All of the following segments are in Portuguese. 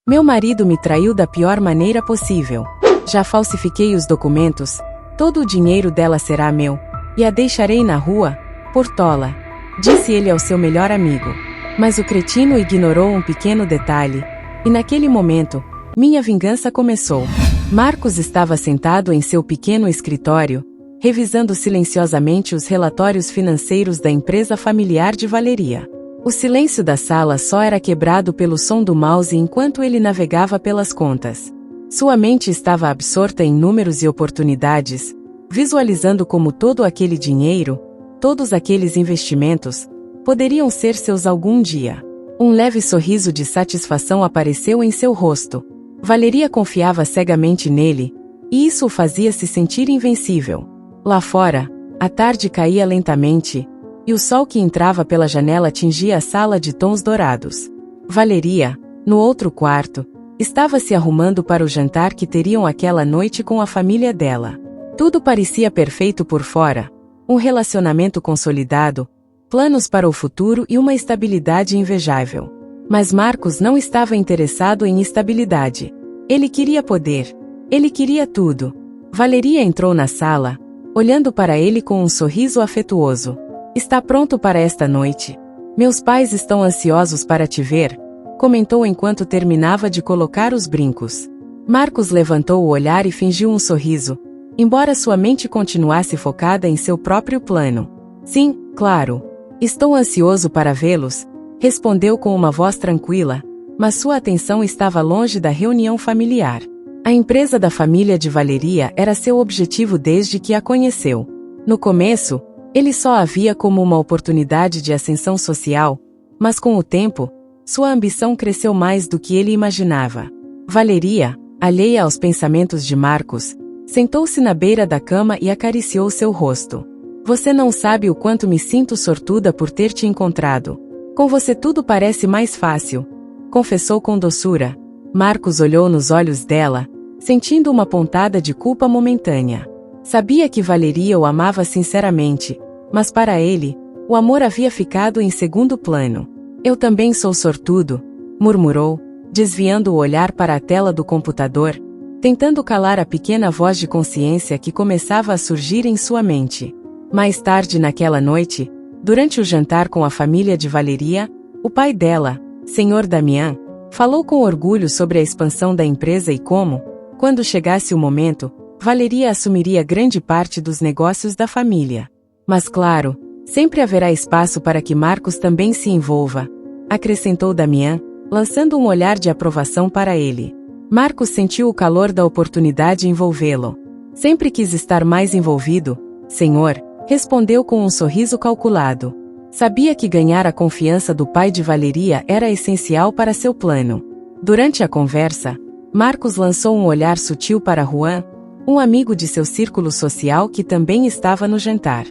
Meu marido me traiu da pior maneira possível. Já falsifiquei os documentos, todo o dinheiro dela será meu, e a deixarei na rua, por tola, disse ele ao seu melhor amigo. Mas o cretino ignorou um pequeno detalhe, e naquele momento, minha vingança começou. Marcos estava sentado em seu pequeno escritório, revisando silenciosamente os relatórios financeiros da empresa familiar de Valeria. O silêncio da sala só era quebrado pelo som do mouse enquanto ele navegava pelas contas. Sua mente estava absorta em números e oportunidades, visualizando como todo aquele dinheiro, todos aqueles investimentos, poderiam ser seus algum dia. Um leve sorriso de satisfação apareceu em seu rosto. Valeria confiava cegamente nele, e isso o fazia se sentir invencível. Lá fora, a tarde caía lentamente, e o sol que entrava pela janela tingia a sala de tons dourados. Valeria, no outro quarto, estava se arrumando para o jantar que teriam aquela noite com a família dela. Tudo parecia perfeito por fora, um relacionamento consolidado, planos para o futuro e uma estabilidade invejável. Mas Marcos não estava interessado em estabilidade. Ele queria poder. Ele queria tudo. Valeria entrou na sala, olhando para ele com um sorriso afetuoso. Está pronto para esta noite? Meus pais estão ansiosos para te ver, comentou enquanto terminava de colocar os brincos. Marcos levantou o olhar e fingiu um sorriso, embora sua mente continuasse focada em seu próprio plano. Sim, claro. Estou ansioso para vê-los, respondeu com uma voz tranquila, mas sua atenção estava longe da reunião familiar. A empresa da família de Valeria era seu objetivo desde que a conheceu. No começo, ele só a via como uma oportunidade de ascensão social, mas com o tempo, sua ambição cresceu mais do que ele imaginava. Valeria, alheia aos pensamentos de Marcos, sentou-se na beira da cama e acariciou seu rosto. Você não sabe o quanto me sinto sortuda por ter te encontrado. Com você tudo parece mais fácil, confessou com doçura. Marcos olhou nos olhos dela, sentindo uma pontada de culpa momentânea. Sabia que Valeria o amava sinceramente, mas para ele, o amor havia ficado em segundo plano. Eu também sou sortudo, murmurou, desviando o olhar para a tela do computador, tentando calar a pequena voz de consciência que começava a surgir em sua mente. Mais tarde naquela noite, durante o jantar com a família de Valeria, o pai dela, Sr. Damian, falou com orgulho sobre a expansão da empresa e como, quando chegasse o momento, Valeria assumiria grande parte dos negócios da família. Mas claro, sempre haverá espaço para que Marcos também se envolva, acrescentou Damian, lançando um olhar de aprovação para ele. Marcos sentiu o calor da oportunidade envolvê-lo. Sempre quis estar mais envolvido, senhor, respondeu com um sorriso calculado. Sabia que ganhar a confiança do pai de Valeria era essencial para seu plano. Durante a conversa, Marcos lançou um olhar sutil para Juan, um amigo de seu círculo social que também estava no jantar.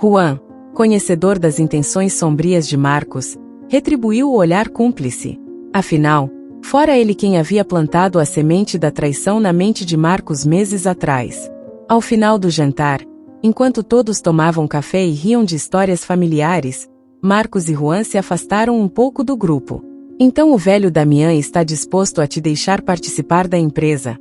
Juan, conhecedor das intenções sombrias de Marcos, retribuiu o olhar cúmplice. Afinal, fora ele quem havia plantado a semente da traição na mente de Marcos meses atrás. Ao final do jantar, enquanto todos tomavam café e riam de histórias familiares, Marcos e Juan se afastaram um pouco do grupo. Então o velho Damian está disposto a te deixar participar da empresa,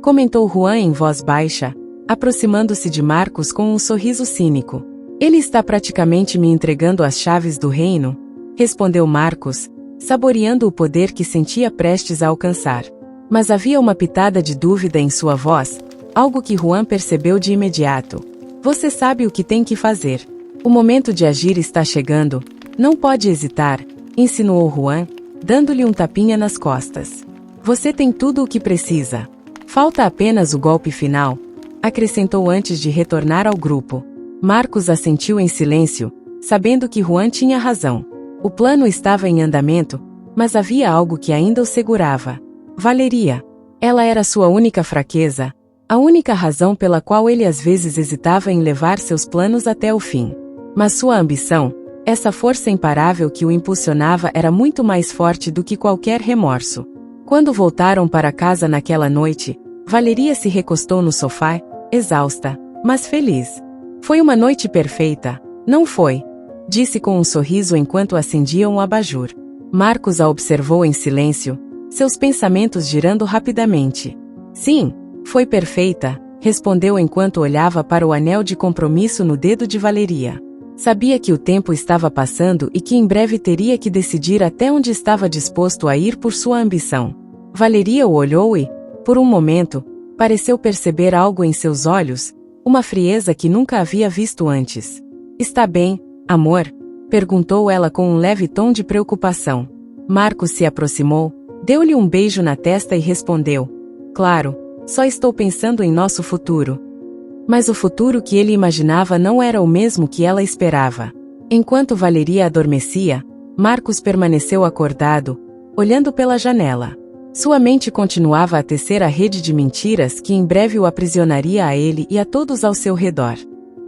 comentou Juan em voz baixa, aproximando-se de Marcos com um sorriso cínico. Ele está praticamente me entregando as chaves do reino, respondeu Marcos, saboreando o poder que sentia prestes a alcançar. Mas havia uma pitada de dúvida em sua voz, algo que Juan percebeu de imediato. Você sabe o que tem que fazer. O momento de agir está chegando, não pode hesitar, insinuou Juan, dando-lhe um tapinha nas costas. Você tem tudo o que precisa. Falta apenas o golpe final, acrescentou antes de retornar ao grupo. Marcos assentiu em silêncio, sabendo que Juan tinha razão. O plano estava em andamento, mas havia algo que ainda o segurava. Valeria. Ela era sua única fraqueza, a única razão pela qual ele às vezes hesitava em levar seus planos até o fim. Mas sua ambição, essa força imparável que o impulsionava, era muito mais forte do que qualquer remorso. Quando voltaram para casa naquela noite, Valeria se recostou no sofá, exausta, mas feliz. Foi uma noite perfeita, não foi? Disse com um sorriso enquanto acendiam o abajur. Marcos a observou em silêncio, seus pensamentos girando rapidamente. Sim, foi perfeita, respondeu enquanto olhava para o anel de compromisso no dedo de Valeria. Sabia que o tempo estava passando e que em breve teria que decidir até onde estava disposto a ir por sua ambição. Valeria o olhou e, por um momento, pareceu perceber algo em seus olhos, uma frieza que nunca havia visto antes. Está bem, amor? Perguntou ela com um leve tom de preocupação. Marcos se aproximou, deu-lhe um beijo na testa e respondeu: claro, só estou pensando em nosso futuro. Mas o futuro que ele imaginava não era o mesmo que ela esperava. Enquanto Valeria adormecia, Marcos permaneceu acordado, olhando pela janela. Sua mente continuava a tecer a rede de mentiras que em breve o aprisionaria a ele e a todos ao seu redor.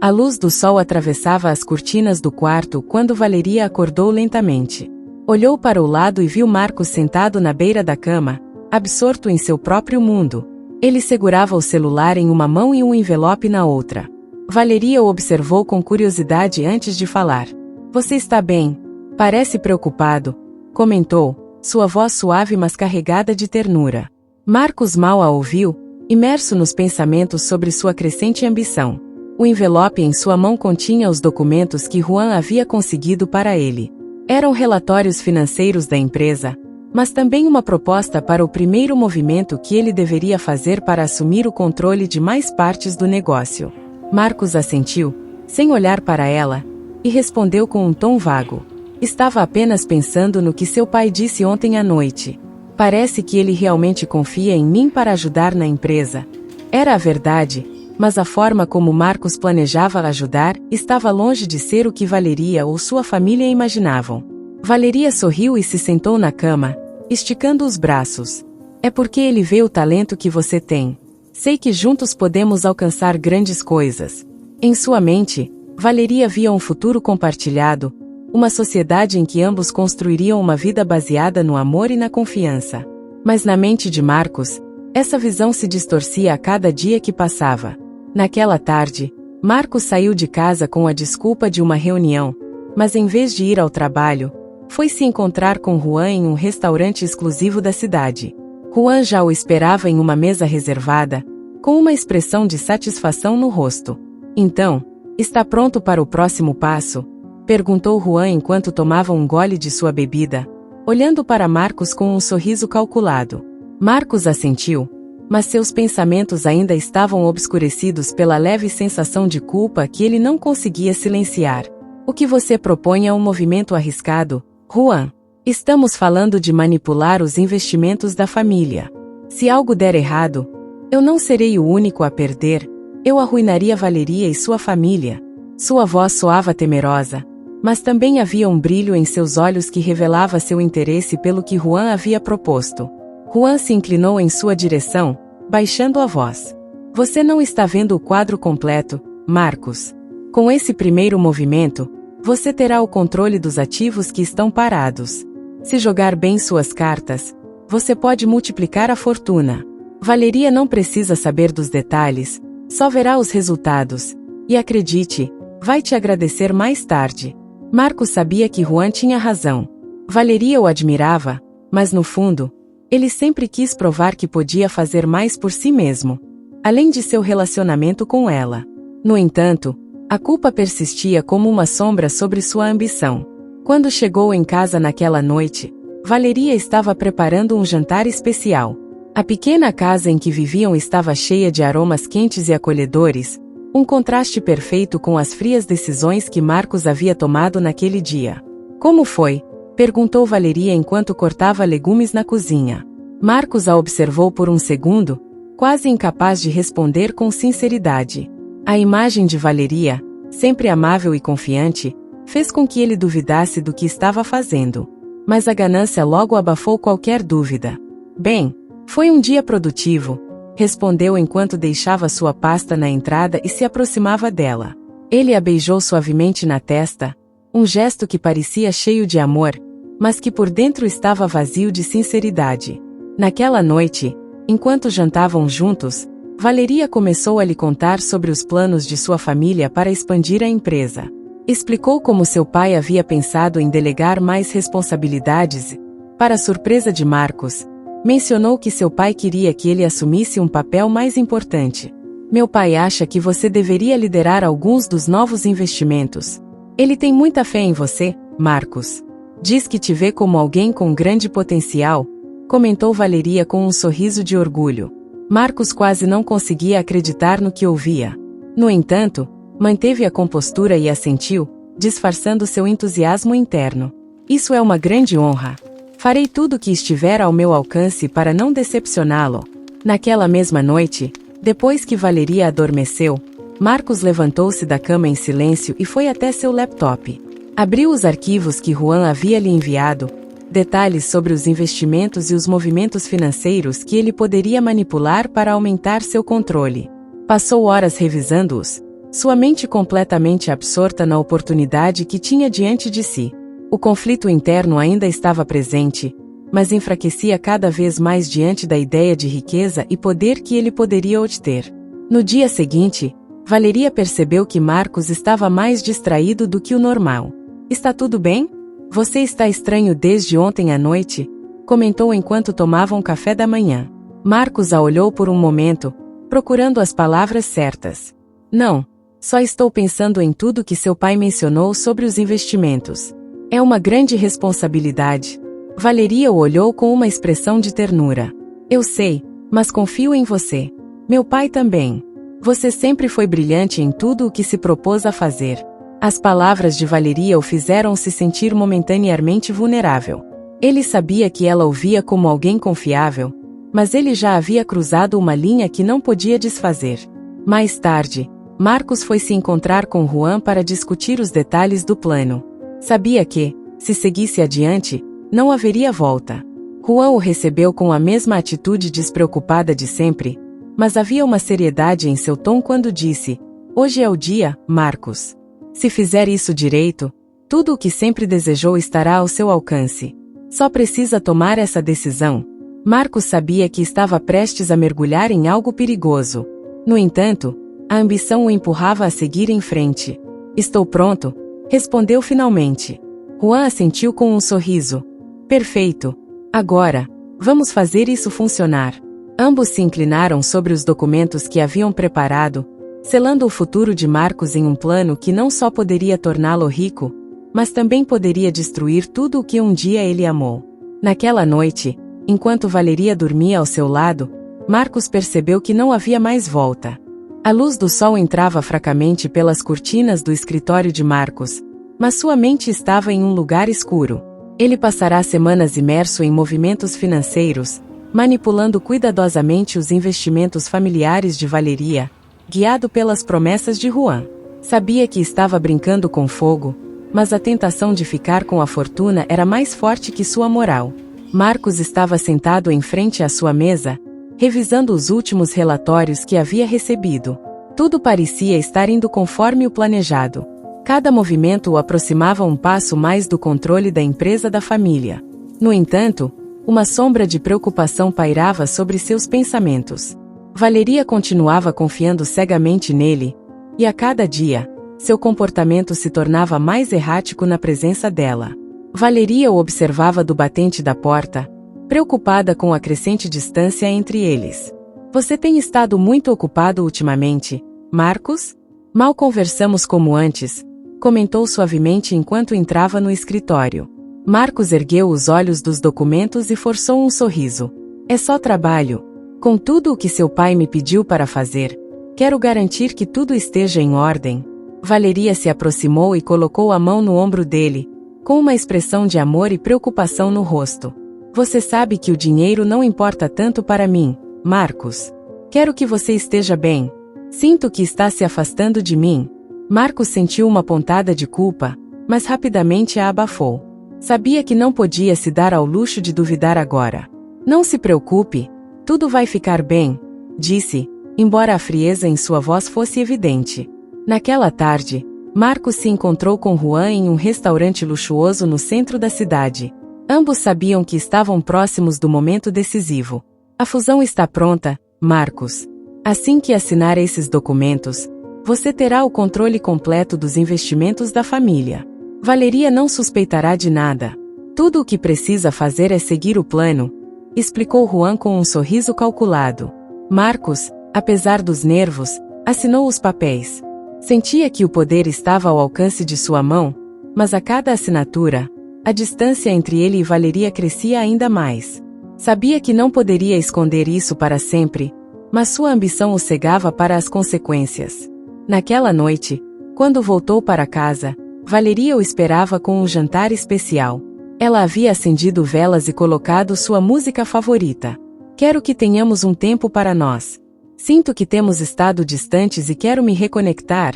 A luz do sol atravessava as cortinas do quarto quando Valeria acordou lentamente. Olhou para o lado e viu Marcos sentado na beira da cama, absorto em seu próprio mundo. Ele segurava o celular em uma mão e um envelope na outra. Valeria o observou com curiosidade antes de falar. Você está bem? Parece preocupado, comentou, sua voz suave mas carregada de ternura. Marcos mal a ouviu, imerso nos pensamentos sobre sua crescente ambição. O envelope em sua mão continha os documentos que Juan havia conseguido para ele. Eram relatórios financeiros da empresa, mas também uma proposta para o primeiro movimento que ele deveria fazer para assumir o controle de mais partes do negócio. Marcos assentiu, sem olhar para ela, e respondeu com um tom vago. Estava apenas pensando no que seu pai disse ontem à noite. Parece que ele realmente confia em mim para ajudar na empresa. Era a verdade, mas a forma como Marcos planejava ajudar estava longe de ser o que Valeria ou sua família imaginavam. Valeria sorriu e se sentou na cama, esticando os braços. É porque ele vê o talento que você tem. Sei que juntos podemos alcançar grandes coisas. Em sua mente, Valeria via um futuro compartilhado, uma sociedade em que ambos construiriam uma vida baseada no amor e na confiança. Mas na mente de Marcos, essa visão se distorcia a cada dia que passava. Naquela tarde, Marcos saiu de casa com a desculpa de uma reunião, mas em vez de ir ao trabalho, foi se encontrar com Juan em um restaurante exclusivo da cidade. Juan já o esperava em uma mesa reservada, com uma expressão de satisfação no rosto. Então, está pronto para o próximo passo? Perguntou Juan enquanto tomava um gole de sua bebida, olhando para Marcos com um sorriso calculado. Marcos assentiu, mas seus pensamentos ainda estavam obscurecidos pela leve sensação de culpa que ele não conseguia silenciar. O que você propõe é um movimento arriscado, Juan. Estamos falando de manipular os investimentos da família. Se algo der errado, eu não serei o único a perder, eu arruinaria Valeria e sua família. Sua voz soava temerosa, mas também havia um brilho em seus olhos que revelava seu interesse pelo que Juan havia proposto. Juan se inclinou em sua direção, baixando a voz. Você não está vendo o quadro completo, Marcos. Com esse primeiro movimento, você terá o controle dos ativos que estão parados. Se jogar bem suas cartas, você pode multiplicar a fortuna. Valeria não precisa saber dos detalhes, só verá os resultados. E acredite, vai te agradecer mais tarde. Marcos sabia que Juan tinha razão. Valeria o admirava, mas no fundo, ele sempre quis provar que podia fazer mais por si mesmo, além de seu relacionamento com ela. No entanto, a culpa persistia como uma sombra sobre sua ambição. Quando chegou em casa naquela noite, Valeria estava preparando um jantar especial. A pequena casa em que viviam estava cheia de aromas quentes e acolhedores, um contraste perfeito com as frias decisões que Marcos havia tomado naquele dia. Como foi? Perguntou Valeria enquanto cortava legumes na cozinha. Marcos a observou por um segundo, quase incapaz de responder com sinceridade. A imagem de Valeria, sempre amável e confiante, fez com que ele duvidasse do que estava fazendo. Mas a ganância logo abafou qualquer dúvida. Bem, foi um dia produtivo, respondeu enquanto deixava sua pasta na entrada e se aproximava dela. Ele a beijou suavemente na testa, um gesto que parecia cheio de amor, mas que por dentro estava vazio de sinceridade. Naquela noite, enquanto jantavam juntos, Valeria começou a lhe contar sobre os planos de sua família para expandir a empresa. Explicou como seu pai havia pensado em delegar mais responsabilidades e, para surpresa de Marcos, Mencionou que seu pai queria que ele assumisse um papel mais importante. Meu pai acha que você deveria liderar alguns dos novos investimentos. Ele tem muita fé em você, Marcos. Diz que te vê como alguém com grande potencial, comentou Valeria com um sorriso de orgulho. Marcos quase não conseguia acreditar no que ouvia. No entanto, manteve a compostura e assentiu, disfarçando seu entusiasmo interno. Isso é uma grande honra. Farei tudo o que estiver ao meu alcance para não decepcioná-lo. Naquela mesma noite, depois que Valeria adormeceu, Marcos levantou-se da cama em silêncio e foi até seu laptop. Abriu os arquivos que Juan havia lhe enviado, detalhes sobre os investimentos e os movimentos financeiros que ele poderia manipular para aumentar seu controle. Passou horas revisando-os, sua mente completamente absorta na oportunidade que tinha diante de si. O conflito interno ainda estava presente, mas enfraquecia cada vez mais diante da ideia de riqueza e poder que ele poderia obter. No dia seguinte, Valeria percebeu que Marcos estava mais distraído do que o normal. Está tudo bem? Você está estranho desde ontem à noite? Comentou enquanto tomavam café da manhã. Marcos a olhou por um momento, procurando as palavras certas. Não, só estou pensando em tudo que seu pai mencionou sobre os investimentos. É uma grande responsabilidade. Valeria o olhou com uma expressão de ternura. Eu sei, mas confio em você. Meu pai também. Você sempre foi brilhante em tudo o que se propôs a fazer. As palavras de Valeria o fizeram se sentir momentaneamente vulnerável. Ele sabia que ela o via como alguém confiável, mas ele já havia cruzado uma linha que não podia desfazer. Mais tarde, Marcos foi se encontrar com Juan para discutir os detalhes do plano. Sabia que, se seguisse adiante, não haveria volta. Juan o recebeu com a mesma atitude despreocupada de sempre, mas havia uma seriedade em seu tom quando disse: "Hoje é o dia, Marcos. Se fizer isso direito, tudo o que sempre desejou estará ao seu alcance. Só precisa tomar essa decisão." Marcos sabia que estava prestes a mergulhar em algo perigoso. No entanto, a ambição o empurrava a seguir em frente. "Estou pronto", respondeu finalmente. Juan assentiu com um sorriso. "Perfeito. Agora, vamos fazer isso funcionar." Ambos se inclinaram sobre os documentos que haviam preparado, selando o futuro de Marcos em um plano que não só poderia torná-lo rico, mas também poderia destruir tudo o que um dia ele amou. Naquela noite, enquanto Valeria dormia ao seu lado, Marcos percebeu que não havia mais volta. A luz do sol entrava fracamente pelas cortinas do escritório de Marcos, mas sua mente estava em um lugar escuro. Ele passará semanas imerso em movimentos financeiros, manipulando cuidadosamente os investimentos familiares de Valeria, guiado pelas promessas de Juan. Sabia que estava brincando com fogo, mas a tentação de ficar com a fortuna era mais forte que sua moral. Marcos estava sentado em frente à sua mesa, revisando os últimos relatórios que havia recebido. Tudo parecia estar indo conforme o planejado. Cada movimento o aproximava um passo mais do controle da empresa da família. No entanto, uma sombra de preocupação pairava sobre seus pensamentos. Valeria continuava confiando cegamente nele, e a cada dia, seu comportamento se tornava mais errático na presença dela. Valeria o observava do batente da porta, preocupada com a crescente distância entre eles. "Você tem estado muito ocupado ultimamente, Marcos? Mal conversamos como antes", comentou suavemente enquanto entrava no escritório. Marcos ergueu os olhos dos documentos e forçou um sorriso. "É só trabalho. Com tudo o que seu pai me pediu para fazer, quero garantir que tudo esteja em ordem." Valeria se aproximou e colocou a mão no ombro dele, com uma expressão de amor e preocupação no rosto. "Você sabe que o dinheiro não importa tanto para mim, Marcos. Quero que você esteja bem. Sinto que está se afastando de mim." Marcos sentiu uma pontada de culpa, mas rapidamente a abafou. Sabia que não podia se dar ao luxo de duvidar agora. "Não se preocupe, tudo vai ficar bem", disse, embora a frieza em sua voz fosse evidente. Naquela tarde, Marcos se encontrou com Juan em um restaurante luxuoso no centro da cidade. Ambos sabiam que estavam próximos do momento decisivo. "A fusão está pronta, Marcos. Assim que assinar esses documentos, você terá o controle completo dos investimentos da família. Valeria não suspeitará de nada. Tudo o que precisa fazer é seguir o plano, explicou Juan com um sorriso calculado. Marcos, apesar dos nervos, assinou os papéis. Sentia que o poder estava ao alcance de sua mão, mas a cada assinatura, a distância entre ele e Valeria crescia ainda mais. Sabia que não poderia esconder isso para sempre, mas sua ambição o cegava para as consequências. Naquela noite, quando voltou para casa, Valeria o esperava com um jantar especial. Ela havia acendido velas e colocado sua música favorita. Quero que tenhamos um tempo para nós. Sinto que temos estado distantes e quero me reconectar,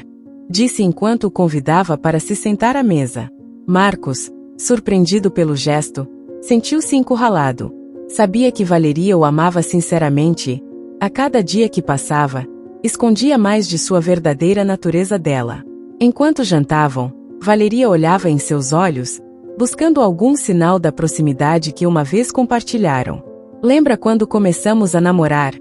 disse enquanto o convidava para se sentar à mesa. Marcos, surpreendido pelo gesto, sentiu-se encurralado. Sabia que Valeria o amava sinceramente e, a cada dia que passava, escondia mais de sua verdadeira natureza dela. Enquanto jantavam, Valeria olhava em seus olhos, buscando algum sinal da proximidade que uma vez compartilharam. Lembra quando começamos a namorar?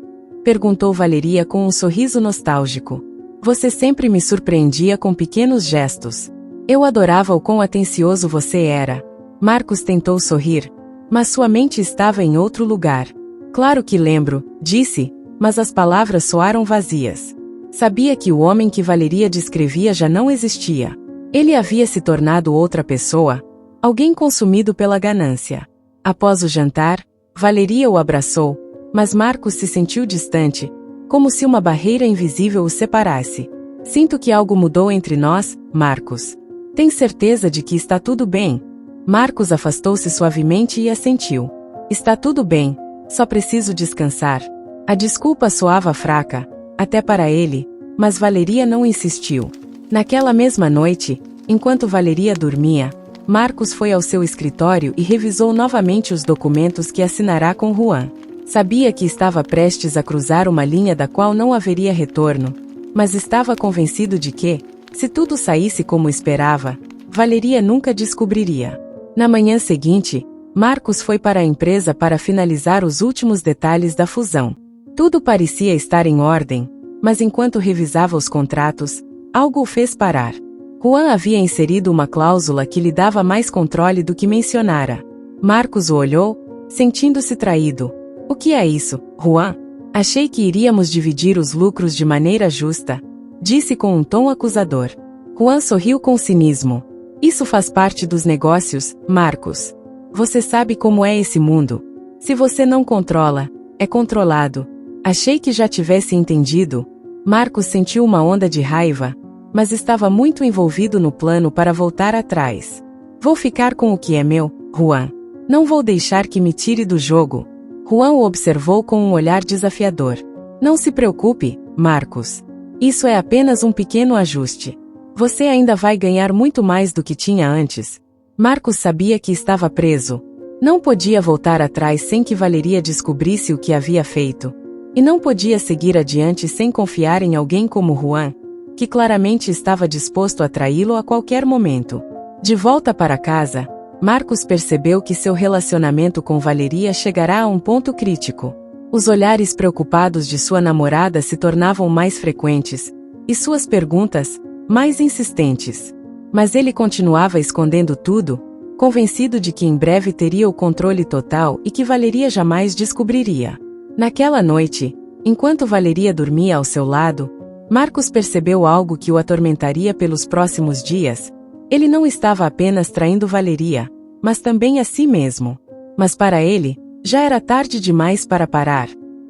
Perguntou Valeria com um sorriso nostálgico. Você sempre me surpreendia com pequenos gestos. Eu adorava o quão atencioso você era. Marcos tentou sorrir, mas sua mente estava em outro lugar. Claro que lembro, disse, mas as palavras soaram vazias. Sabia que o homem que Valeria descrevia já não existia. Ele havia se tornado outra pessoa, alguém consumido pela ganância. Após o jantar, Valeria o abraçou, mas Marcos se sentiu distante, como se uma barreira invisível o separasse. Sinto que algo mudou entre nós, Marcos. Tem certeza de que está tudo bem? Marcos afastou-se suavemente e assentiu. Está tudo bem, só preciso descansar. A desculpa soava fraca, até para ele, mas Valeria não insistiu. Naquela mesma noite, enquanto Valeria dormia, Marcos foi ao seu escritório e revisou novamente os documentos que assinará com Juan. Sabia que estava prestes a cruzar uma linha da qual não haveria retorno, mas estava convencido de que, se tudo saísse como esperava, Valeria nunca descobriria. Na manhã seguinte, Marcos foi para a empresa para finalizar os últimos detalhes da fusão. Tudo parecia estar em ordem, mas enquanto revisava os contratos, algo o fez parar. Juan havia inserido uma cláusula que lhe dava mais controle do que mencionara. Marcos o olhou, sentindo-se traído. O que é isso, Juan? Achei que iríamos dividir os lucros de maneira justa, disse com um tom acusador. Juan sorriu com cinismo. Isso faz parte dos negócios, Marcos. Você sabe como é esse mundo. Se você não controla, é controlado. Achei que já tivesse entendido. Marcos sentiu uma onda de raiva, mas estava muito envolvido no plano para voltar atrás. Vou ficar com o que é meu, Juan. Não vou deixar que me tire do jogo. Juan o observou com um olhar desafiador. Não se preocupe, Marcos. Isso é apenas um pequeno ajuste. Você ainda vai ganhar muito mais do que tinha antes. Marcos sabia que estava preso. Não podia voltar atrás sem que Valeria descobrisse o que havia feito. E não podia seguir adiante sem confiar em alguém como Juan, que claramente estava disposto a traí-lo a qualquer momento. De volta para casa, Marcos percebeu que seu relacionamento com Valeria chegará a um ponto crítico. Os olhares preocupados de sua namorada se tornavam mais frequentes, e suas perguntas, mais insistentes. Mas ele continuava escondendo tudo, convencido de que em breve teria o controle total e que Valeria jamais descobriria. Naquela noite, enquanto Valeria dormia ao seu lado, Marcos percebeu algo que o atormentaria pelos próximos dias. Ele não estava apenas traindo Valeria, mas também a si mesmo. Mas para ele, já era tarde demais para parar.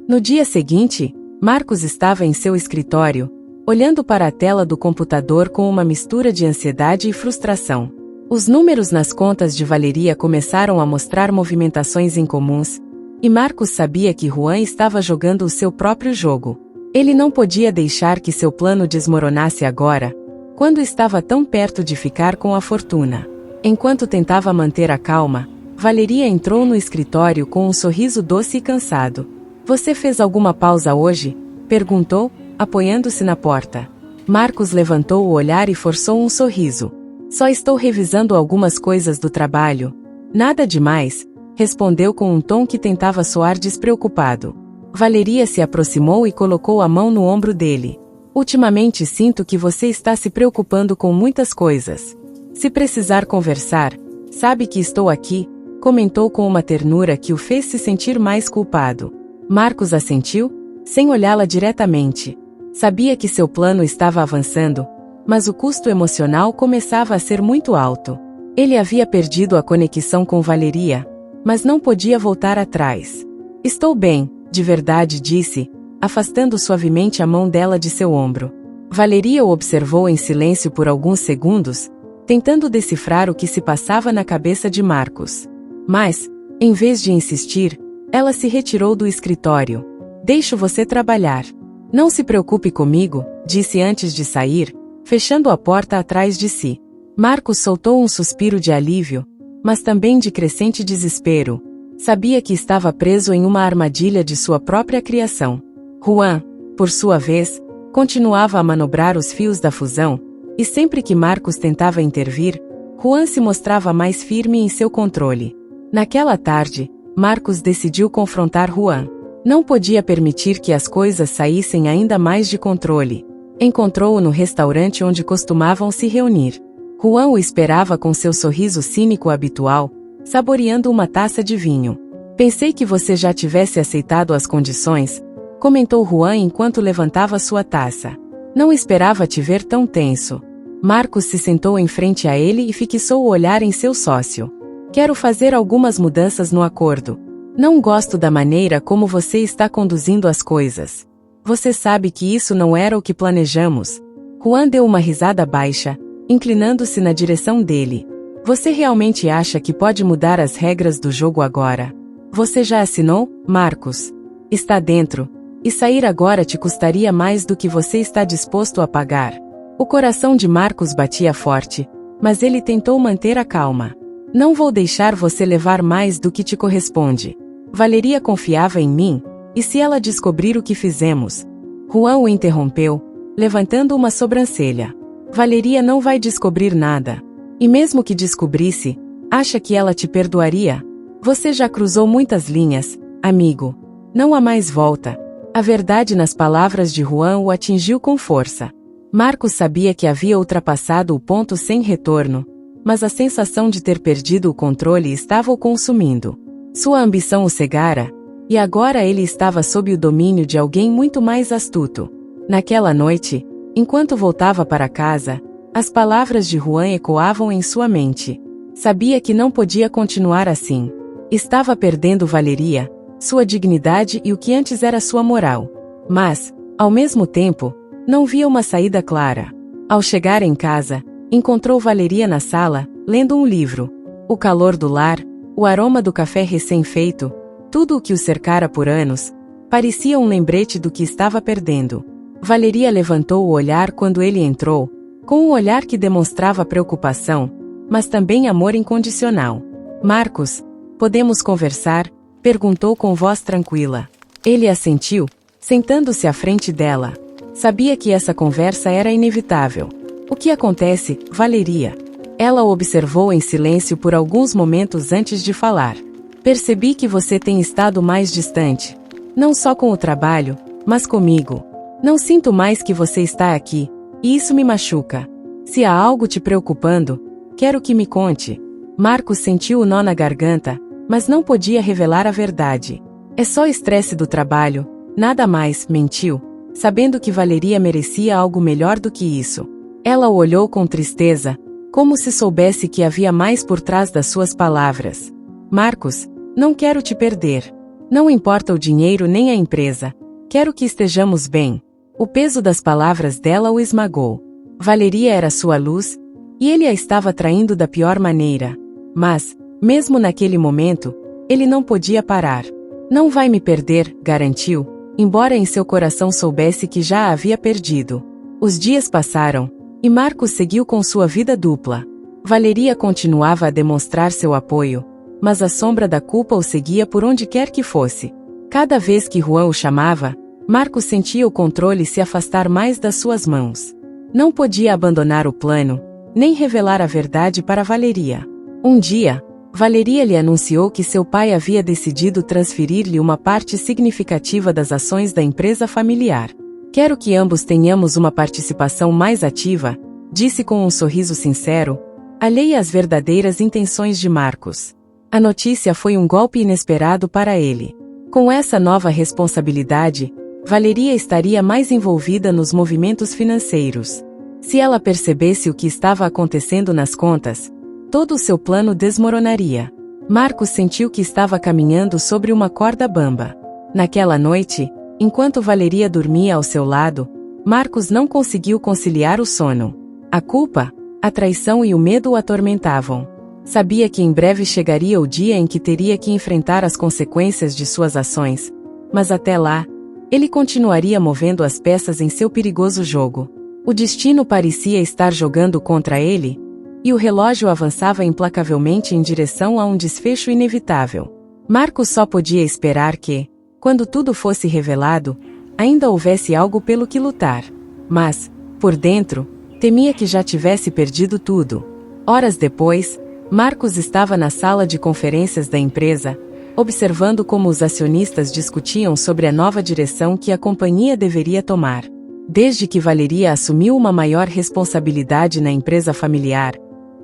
No dia seguinte, Marcos estava em seu escritório, olhando para a tela do computador com uma mistura de ansiedade e frustração. Os números nas contas de Valeria começaram a mostrar movimentações incomuns, e Marcos sabia que Juan estava jogando o seu próprio jogo. Ele não podia deixar que seu plano desmoronasse agora, quando estava tão perto de ficar com a fortuna. Enquanto tentava manter a calma, Valeria entrou no escritório com um sorriso doce e cansado. Você fez alguma pausa hoje? Perguntou, apoiando-se na porta. Marcos levantou o olhar e forçou um sorriso. Só estou revisando algumas coisas do trabalho. Nada demais, respondeu com um tom que tentava soar despreocupado. Valeria se aproximou e colocou a mão no ombro dele. Ultimamente sinto que você está se preocupando com muitas coisas. Se precisar conversar, sabe que estou aqui, comentou com uma ternura que o fez se sentir mais culpado. Marcos assentiu, sem olhá-la diretamente. Sabia que seu plano estava avançando, mas o custo emocional começava a ser muito alto. Ele havia perdido a conexão com Valeria, mas não podia voltar atrás. Estou bem, de verdade, disse, afastando suavemente a mão dela de seu ombro. Valeria o observou em silêncio por alguns segundos, tentando decifrar o que se passava na cabeça de Marcos. Mas, em vez de insistir, ela se retirou do escritório. Deixo você trabalhar. Não se preocupe comigo, disse antes de sair, fechando a porta atrás de si. Marcos soltou um suspiro de alívio, mas também de crescente desespero. Sabia que estava preso em uma armadilha de sua própria criação. Juan, por sua vez, continuava a manobrar os fios da fusão, e sempre que Marcos tentava intervir, Juan se mostrava mais firme em seu controle. Naquela tarde, Marcos decidiu confrontar Juan. Não podia permitir que as coisas saíssem ainda mais de controle. Encontrou-o no restaurante onde costumavam se reunir. Juan o esperava com seu sorriso cínico habitual, saboreando uma taça de vinho. Pensei que você já tivesse aceitado as condições, comentou Juan enquanto levantava sua taça. Não esperava te ver tão tenso. Marcos se sentou em frente a ele e fixou o olhar em seu sócio. Quero fazer algumas mudanças no acordo. Não gosto da maneira como você está conduzindo as coisas. Você sabe que isso não era o que planejamos. Juan deu uma risada baixa, inclinando-se na direção dele. Você realmente acha que pode mudar as regras do jogo agora? Você já assinou, Marcos? Está dentro. E sair agora te custaria mais do que você está disposto a pagar. O coração de Marcos batia forte, mas ele tentou manter a calma. Não vou deixar você levar mais do que te corresponde. Valeria confiava em mim, e se ela descobrir o que fizemos? Juan o interrompeu, levantando uma sobrancelha. Valeria não vai descobrir nada. E mesmo que descobrisse, acha que ela te perdoaria? Você já cruzou muitas linhas, amigo. Não há mais volta. A verdade nas palavras de Juan o atingiu com força. Marcos sabia que havia ultrapassado o ponto sem retorno, mas a sensação de ter perdido o controle estava o consumindo. Sua ambição o cegara, e agora ele estava sob o domínio de alguém muito mais astuto. Naquela noite, enquanto voltava para casa, as palavras de Juan ecoavam em sua mente. Sabia que não podia continuar assim. Estava perdendo Valeria, sua dignidade e o que antes era sua moral. Mas, ao mesmo tempo, não via uma saída clara. Ao chegar em casa, encontrou Valeria na sala, lendo um livro. O calor do lar, o aroma do café recém-feito, tudo o que o cercara por anos, parecia um lembrete do que estava perdendo. Valeria levantou o olhar quando ele entrou, com um olhar que demonstrava preocupação, mas também amor incondicional. Marcos, podemos conversar? Perguntou com voz tranquila. Ele assentiu, sentando-se à frente dela. Sabia que essa conversa era inevitável. O que acontece, Valeria? Ela o observou em silêncio por alguns momentos antes de falar. Percebi que você tem estado mais distante. Não só com o trabalho, mas comigo. Não sinto mais que você está aqui, e isso me machuca. Se há algo te preocupando, quero que me conte. Marcos sentiu o nó na garganta, mas não podia revelar a verdade. É só estresse do trabalho, nada mais, mentiu, sabendo que Valeria merecia algo melhor do que isso. Ela o olhou com tristeza, como se soubesse que havia mais por trás das suas palavras. Marcos, não quero te perder. Não importa o dinheiro nem a empresa. Quero que estejamos bem. O peso das palavras dela o esmagou. Valeria era sua luz, e ele a estava traindo da pior maneira. Mas, mesmo naquele momento, ele não podia parar. Não vai me perder, garantiu, embora em seu coração soubesse que já a havia perdido. Os dias passaram, e Marcos seguiu com sua vida dupla. Valeria continuava a demonstrar seu apoio, mas a sombra da culpa o seguia por onde quer que fosse. Cada vez que Juan o chamava, Marcos sentia o controle se afastar mais das suas mãos. Não podia abandonar o plano, nem revelar a verdade para Valeria. Um dia, Valeria lhe anunciou que seu pai havia decidido transferir-lhe uma parte significativa das ações da empresa familiar. Quero que ambos tenhamos uma participação mais ativa, disse com um sorriso sincero, alheia às verdadeiras intenções de Marcos. A notícia foi um golpe inesperado para ele. Com essa nova responsabilidade, Valeria estaria mais envolvida nos movimentos financeiros. Se ela percebesse o que estava acontecendo nas contas, todo o seu plano desmoronaria. Marcos sentiu que estava caminhando sobre uma corda bamba. Naquela noite, enquanto Valeria dormia ao seu lado, Marcos não conseguiu conciliar o sono. A culpa, a traição e o medo o atormentavam. Sabia que em breve chegaria o dia em que teria que enfrentar as consequências de suas ações, mas até lá, ele continuaria movendo as peças em seu perigoso jogo. O destino parecia estar jogando contra ele, e o relógio avançava implacavelmente em direção a um desfecho inevitável. Marcos só podia esperar que, quando tudo fosse revelado, ainda houvesse algo pelo que lutar. Mas, por dentro, temia que já tivesse perdido tudo. Horas depois, Marcos estava na sala de conferências da empresa, observando como os acionistas discutiam sobre a nova direção que a companhia deveria tomar. Desde que Valeria assumiu uma maior responsabilidade na empresa familiar,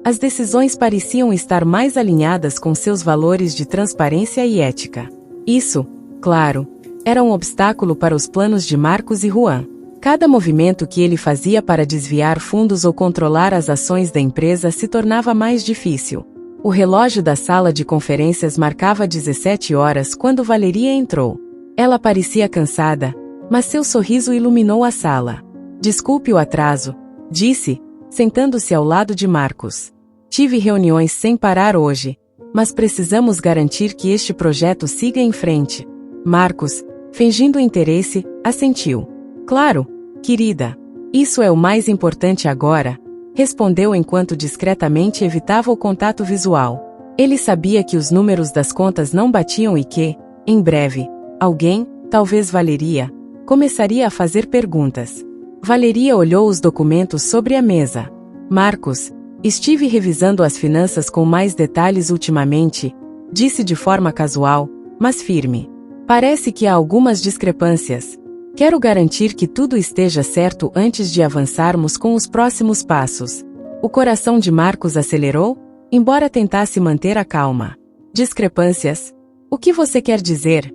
as decisões pareciam estar mais alinhadas com seus valores de transparência e ética. Isso, claro, era um obstáculo para os planos de Marcos e Juan. Cada movimento que ele fazia para desviar fundos ou controlar as ações da empresa se tornava mais difícil. O relógio da sala de conferências marcava 17 horas quando Valeria entrou. Ela parecia cansada, mas seu sorriso iluminou a sala. "Desculpe o atraso", disse, sentando-se ao lado de Marcos. "Tive reuniões sem parar hoje, mas precisamos garantir que este projeto siga em frente." Marcos, fingindo interesse, assentiu. "Claro, querida. Isso é o mais importante agora", respondeu enquanto discretamente evitava o contato visual. Ele sabia que os números das contas não batiam e que, em breve, alguém, talvez Valeria, começaria a fazer perguntas. Valeria olhou os documentos sobre a mesa. "Marcos, estive revisando as finanças com mais detalhes ultimamente", disse de forma casual, mas firme. "Parece que há algumas discrepâncias. Quero garantir que tudo esteja certo antes de avançarmos com os próximos passos." O coração de Marcos acelerou, embora tentasse manter a calma. "Discrepâncias? O que você quer dizer?"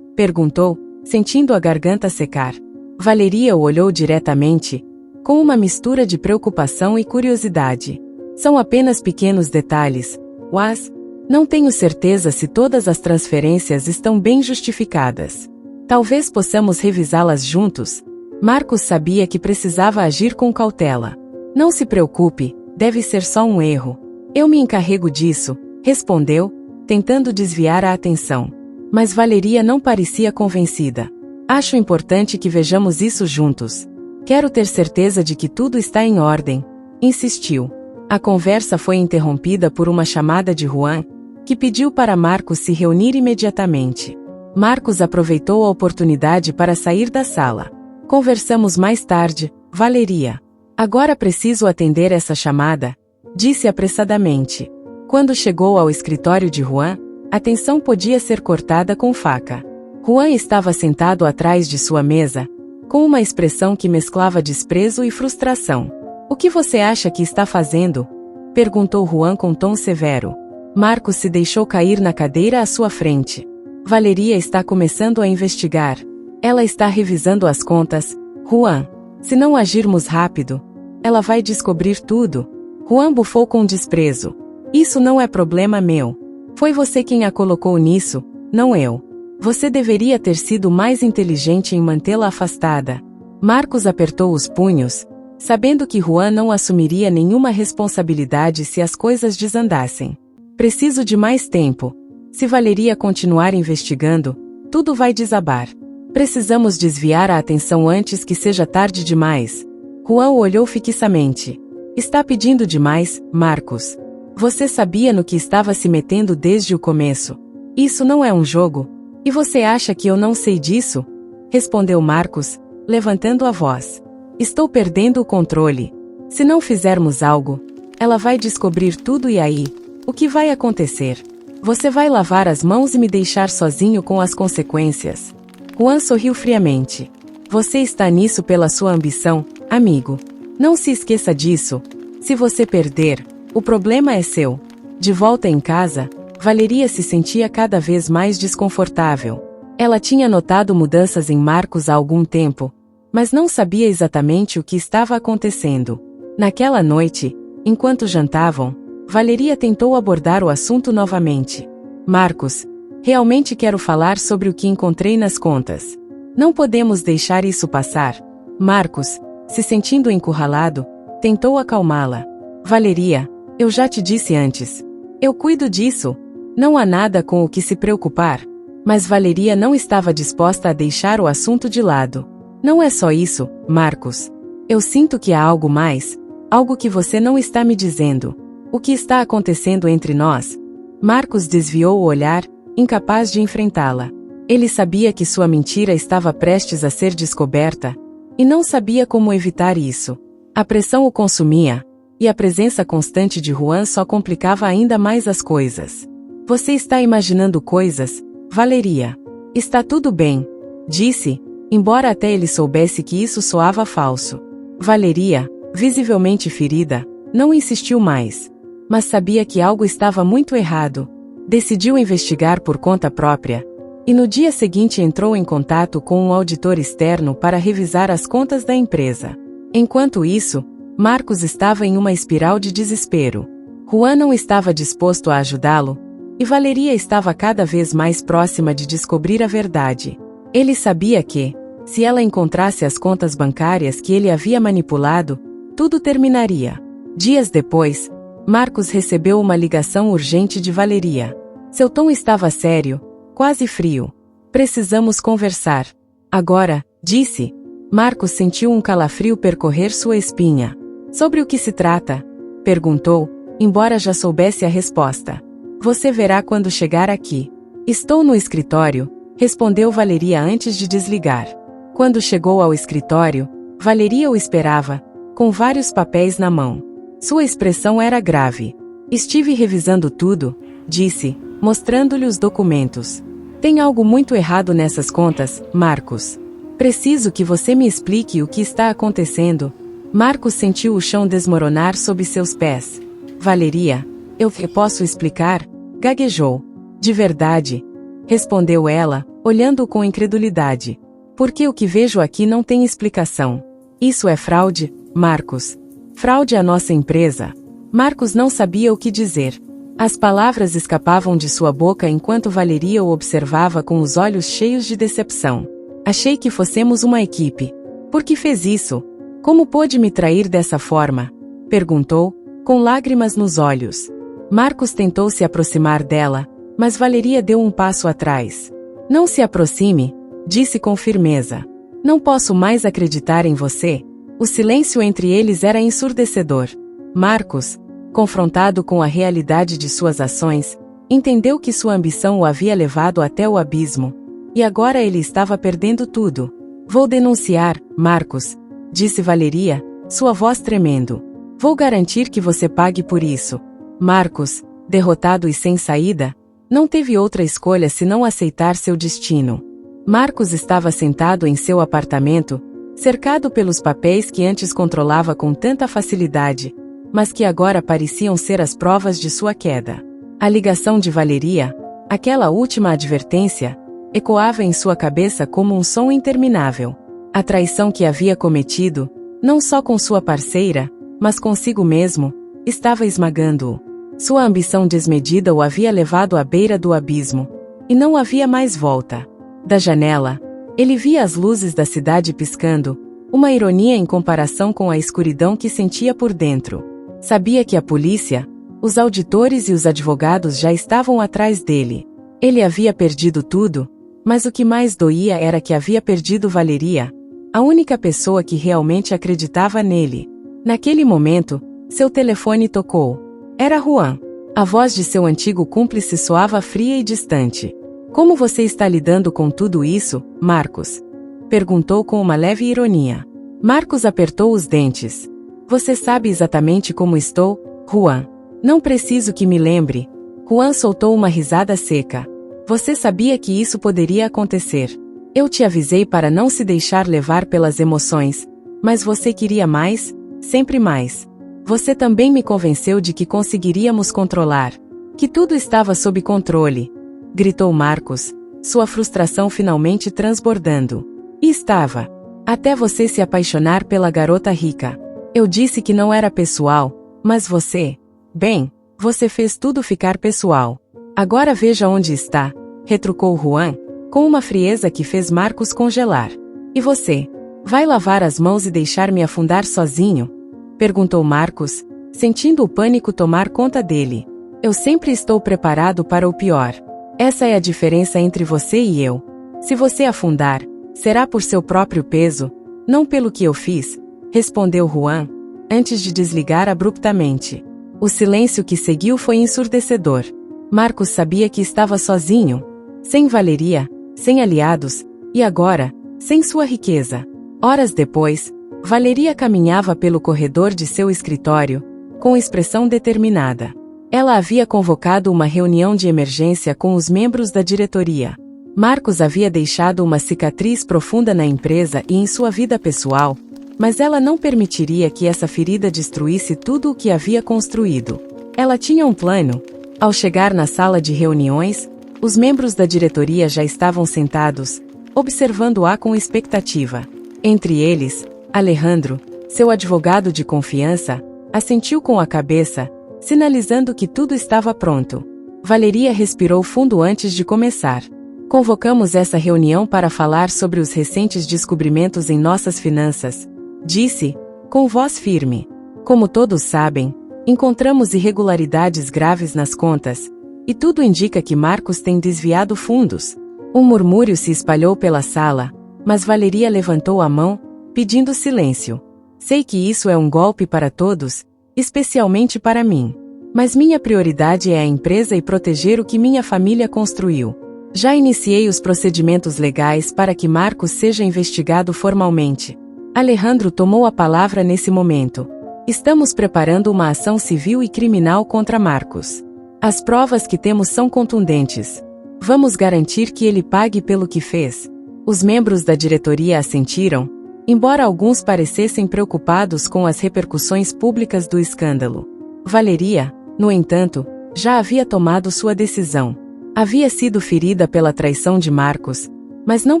perguntou, sentindo a garganta secar. Valeria o olhou diretamente, com uma mistura de preocupação e curiosidade. "São apenas pequenos detalhes, Waz. Não tenho certeza se todas as transferências estão bem justificadas. Talvez possamos revisá-las juntos." Marcos sabia que precisava agir com cautela. "Não se preocupe, deve ser só um erro. Eu me encarrego disso", respondeu, tentando desviar a atenção. Mas Valeria não parecia convencida. "Acho importante que vejamos isso juntos. Quero ter certeza de que tudo está em ordem", insistiu. A conversa foi interrompida por uma chamada de Juan, que pediu para Marcos se reunir imediatamente. Marcos aproveitou a oportunidade para sair da sala. "Conversamos mais tarde, Valeria. Agora preciso atender essa chamada", disse apressadamente. Quando chegou ao escritório de Juan, a tensão podia ser cortada com faca. Juan estava sentado atrás de sua mesa, com uma expressão que mesclava desprezo e frustração. "O que você acha que está fazendo?" perguntou Juan com tom severo. Marcos se deixou cair na cadeira à sua frente. "Valeria está começando a investigar. Ela está revisando as contas, Juan. Se não agirmos rápido, ela vai descobrir tudo." Juan bufou com desprezo. "Isso não é problema meu. Foi você quem a colocou nisso, não eu. Você deveria ter sido mais inteligente em mantê-la afastada." Marcos apertou os punhos, sabendo que Juan não assumiria nenhuma responsabilidade se as coisas desandassem. "Preciso de mais tempo. Se Valeria continuar investigando, tudo vai desabar. Precisamos desviar a atenção antes que seja tarde demais." Juan o olhou fixamente. "Está pedindo demais, Marcos. Você sabia no que estava se metendo desde o começo. Isso não é um jogo. E você acha que eu não sei disso?" respondeu Marcos, levantando a voz. "Estou perdendo o controle. Se não fizermos algo, ela vai descobrir tudo e aí, o que vai acontecer? Você vai lavar as mãos e me deixar sozinho com as consequências." Juan sorriu friamente. "Você está nisso pela sua ambição, amigo. Não se esqueça disso. Se você perder, o problema é seu." De volta em casa, Valeria se sentia cada vez mais desconfortável. Ela tinha notado mudanças em Marcos há algum tempo, mas não sabia exatamente o que estava acontecendo. Naquela noite, enquanto jantavam, Valeria tentou abordar o assunto novamente. Marcos, realmente quero falar sobre o que encontrei nas contas. Não podemos deixar isso passar. Marcos, se sentindo encurralado, tentou acalmá-la. Valeria, eu já te disse antes. Eu cuido disso. Não há nada com o que se preocupar. Mas Valeria não estava disposta a deixar o assunto de lado. Não é só isso, Marcos. Eu sinto que há algo mais, algo que você não está me dizendo. O que está acontecendo entre nós? Marcos desviou o olhar, incapaz de enfrentá-la. Ele sabia que sua mentira estava prestes a ser descoberta, e não sabia como evitar isso. A pressão o consumia, e a presença constante de Juan só complicava ainda mais as coisas. Você está imaginando coisas, Valeria. Está tudo bem, disse, embora até ele soubesse que isso soava falso. Valeria, visivelmente ferida, não insistiu mais. Mas sabia que algo estava muito errado. Decidiu investigar por conta própria, e no dia seguinte entrou em contato com um auditor externo para revisar as contas da empresa. Enquanto isso, Marcos estava em uma espiral de desespero. Juan não estava disposto a ajudá-lo, e Valeria estava cada vez mais próxima de descobrir a verdade. Ele sabia que, se ela encontrasse as contas bancárias que ele havia manipulado, tudo terminaria. Dias depois, Marcos recebeu uma ligação urgente de Valeria. Seu tom estava sério, quase frio. Precisamos conversar. Agora, disse. Marcos sentiu um calafrio percorrer sua espinha. Sobre o que se trata? Perguntou, embora já soubesse a resposta. Você verá quando chegar aqui. Estou no escritório, respondeu Valeria antes de desligar. Quando chegou ao escritório, Valeria o esperava, com vários papéis na mão. Sua expressão era grave. Estive revisando tudo, disse, mostrando-lhe os documentos. Tem algo muito errado nessas contas, Marcos. Preciso que você me explique o que está acontecendo. Marcos sentiu o chão desmoronar sob seus pés. Valeria, eu posso explicar? Gaguejou. De verdade, respondeu ela, olhando-o com incredulidade. Porque o que vejo aqui não tem explicação. Isso é fraude, Marcos. Fraude à nossa empresa. Marcos não sabia o que dizer. As palavras escapavam de sua boca enquanto Valeria o observava com os olhos cheios de decepção. Achei que fossemos uma equipe. Por que fez isso? Como pôde me trair dessa forma? Perguntou, com lágrimas nos olhos. Marcos tentou se aproximar dela, mas Valeria deu um passo atrás. Não se aproxime, disse com firmeza. Não posso mais acreditar em você. O silêncio entre eles era ensurdecedor. Marcos, confrontado com a realidade de suas ações, entendeu que sua ambição o havia levado até o abismo. E agora ele estava perdendo tudo. Vou denunciar, Marcos, disse Valeria, sua voz tremendo. Vou garantir que você pague por isso. Marcos, derrotado e sem saída, não teve outra escolha senão aceitar seu destino. Marcos estava sentado em seu apartamento, cercado pelos papéis que antes controlava com tanta facilidade, mas que agora pareciam ser as provas de sua queda. A ligação de Valeria, aquela última advertência, ecoava em sua cabeça como um som interminável. A traição que havia cometido, não só com sua parceira, mas consigo mesmo, estava esmagando-o. Sua ambição desmedida o havia levado à beira do abismo, e não havia mais volta. Da janela, ele via as luzes da cidade piscando, uma ironia em comparação com a escuridão que sentia por dentro. Sabia que a polícia, os auditores e os advogados já estavam atrás dele. Ele havia perdido tudo, mas o que mais doía era que havia perdido Valeria, a única pessoa que realmente acreditava nele. Naquele momento, seu telefone tocou. Era Juan. A voz de seu antigo cúmplice soava fria e distante. Como você está lidando com tudo isso, Marcos? Perguntou com uma leve ironia. Marcos apertou os dentes. Você sabe exatamente como estou, Juan. Não preciso que me lembre. Juan soltou uma risada seca. Você sabia que isso poderia acontecer. Eu te avisei para não se deixar levar pelas emoções, mas você queria mais, sempre mais. Você também me convenceu de que conseguiríamos controlar. Que tudo estava sob controle, gritou Marcos, sua frustração finalmente transbordando. E estava. Até você se apaixonar pela garota rica. Eu disse que não era pessoal, mas você... Bem, você fez tudo ficar pessoal. Agora veja onde está, retrucou Juan, com uma frieza que fez Marcos congelar. E você? Vai lavar as mãos e deixar-me afundar sozinho? Perguntou Marcos, sentindo o pânico tomar conta dele. Eu sempre estou preparado para o pior. Essa é a diferença entre você e eu. Se você afundar, será por seu próprio peso, não pelo que eu fiz, respondeu Juan, antes de desligar abruptamente. O silêncio que seguiu foi ensurdecedor. Marcos sabia que estava sozinho, sem Valeria, sem aliados, e agora, sem sua riqueza. Horas depois, Valeria caminhava pelo corredor de seu escritório, com expressão determinada. Ela havia convocado uma reunião de emergência com os membros da diretoria. Marcos havia deixado uma cicatriz profunda na empresa e em sua vida pessoal, mas ela não permitiria que essa ferida destruísse tudo o que havia construído. Ela tinha um plano. Ao chegar na sala de reuniões, os membros da diretoria já estavam sentados, observando-a com expectativa. Entre eles, Alejandro, seu advogado de confiança, assentiu com a cabeça, sinalizando que tudo estava pronto. Valeria respirou fundo antes de começar. Convocamos essa reunião para falar sobre os recentes descobrimentos em nossas finanças, disse, com voz firme. Como todos sabem, encontramos irregularidades graves nas contas, e tudo indica que Marcos tem desviado fundos. Um murmúrio se espalhou pela sala, mas Valeria levantou a mão, pedindo silêncio. Sei que isso é um golpe para todos, especialmente para mim. Mas minha prioridade é a empresa e proteger o que minha família construiu. Já iniciei os procedimentos legais para que Marcos seja investigado formalmente. Alejandro tomou a palavra nesse momento. Estamos preparando uma ação civil e criminal contra Marcos. As provas que temos são contundentes. Vamos garantir que ele pague pelo que fez. Os membros da diretoria assentiram, embora alguns parecessem preocupados com as repercussões públicas do escândalo. Valeria, no entanto, já havia tomado sua decisão. Havia sido ferida pela traição de Marcos, mas não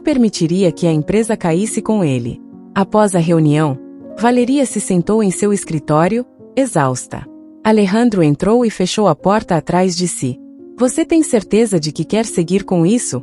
permitiria que a empresa caísse com ele. Após a reunião, Valeria se sentou em seu escritório, exausta. Alejandro entrou e fechou a porta atrás de si. Você tem certeza de que quer seguir com isso?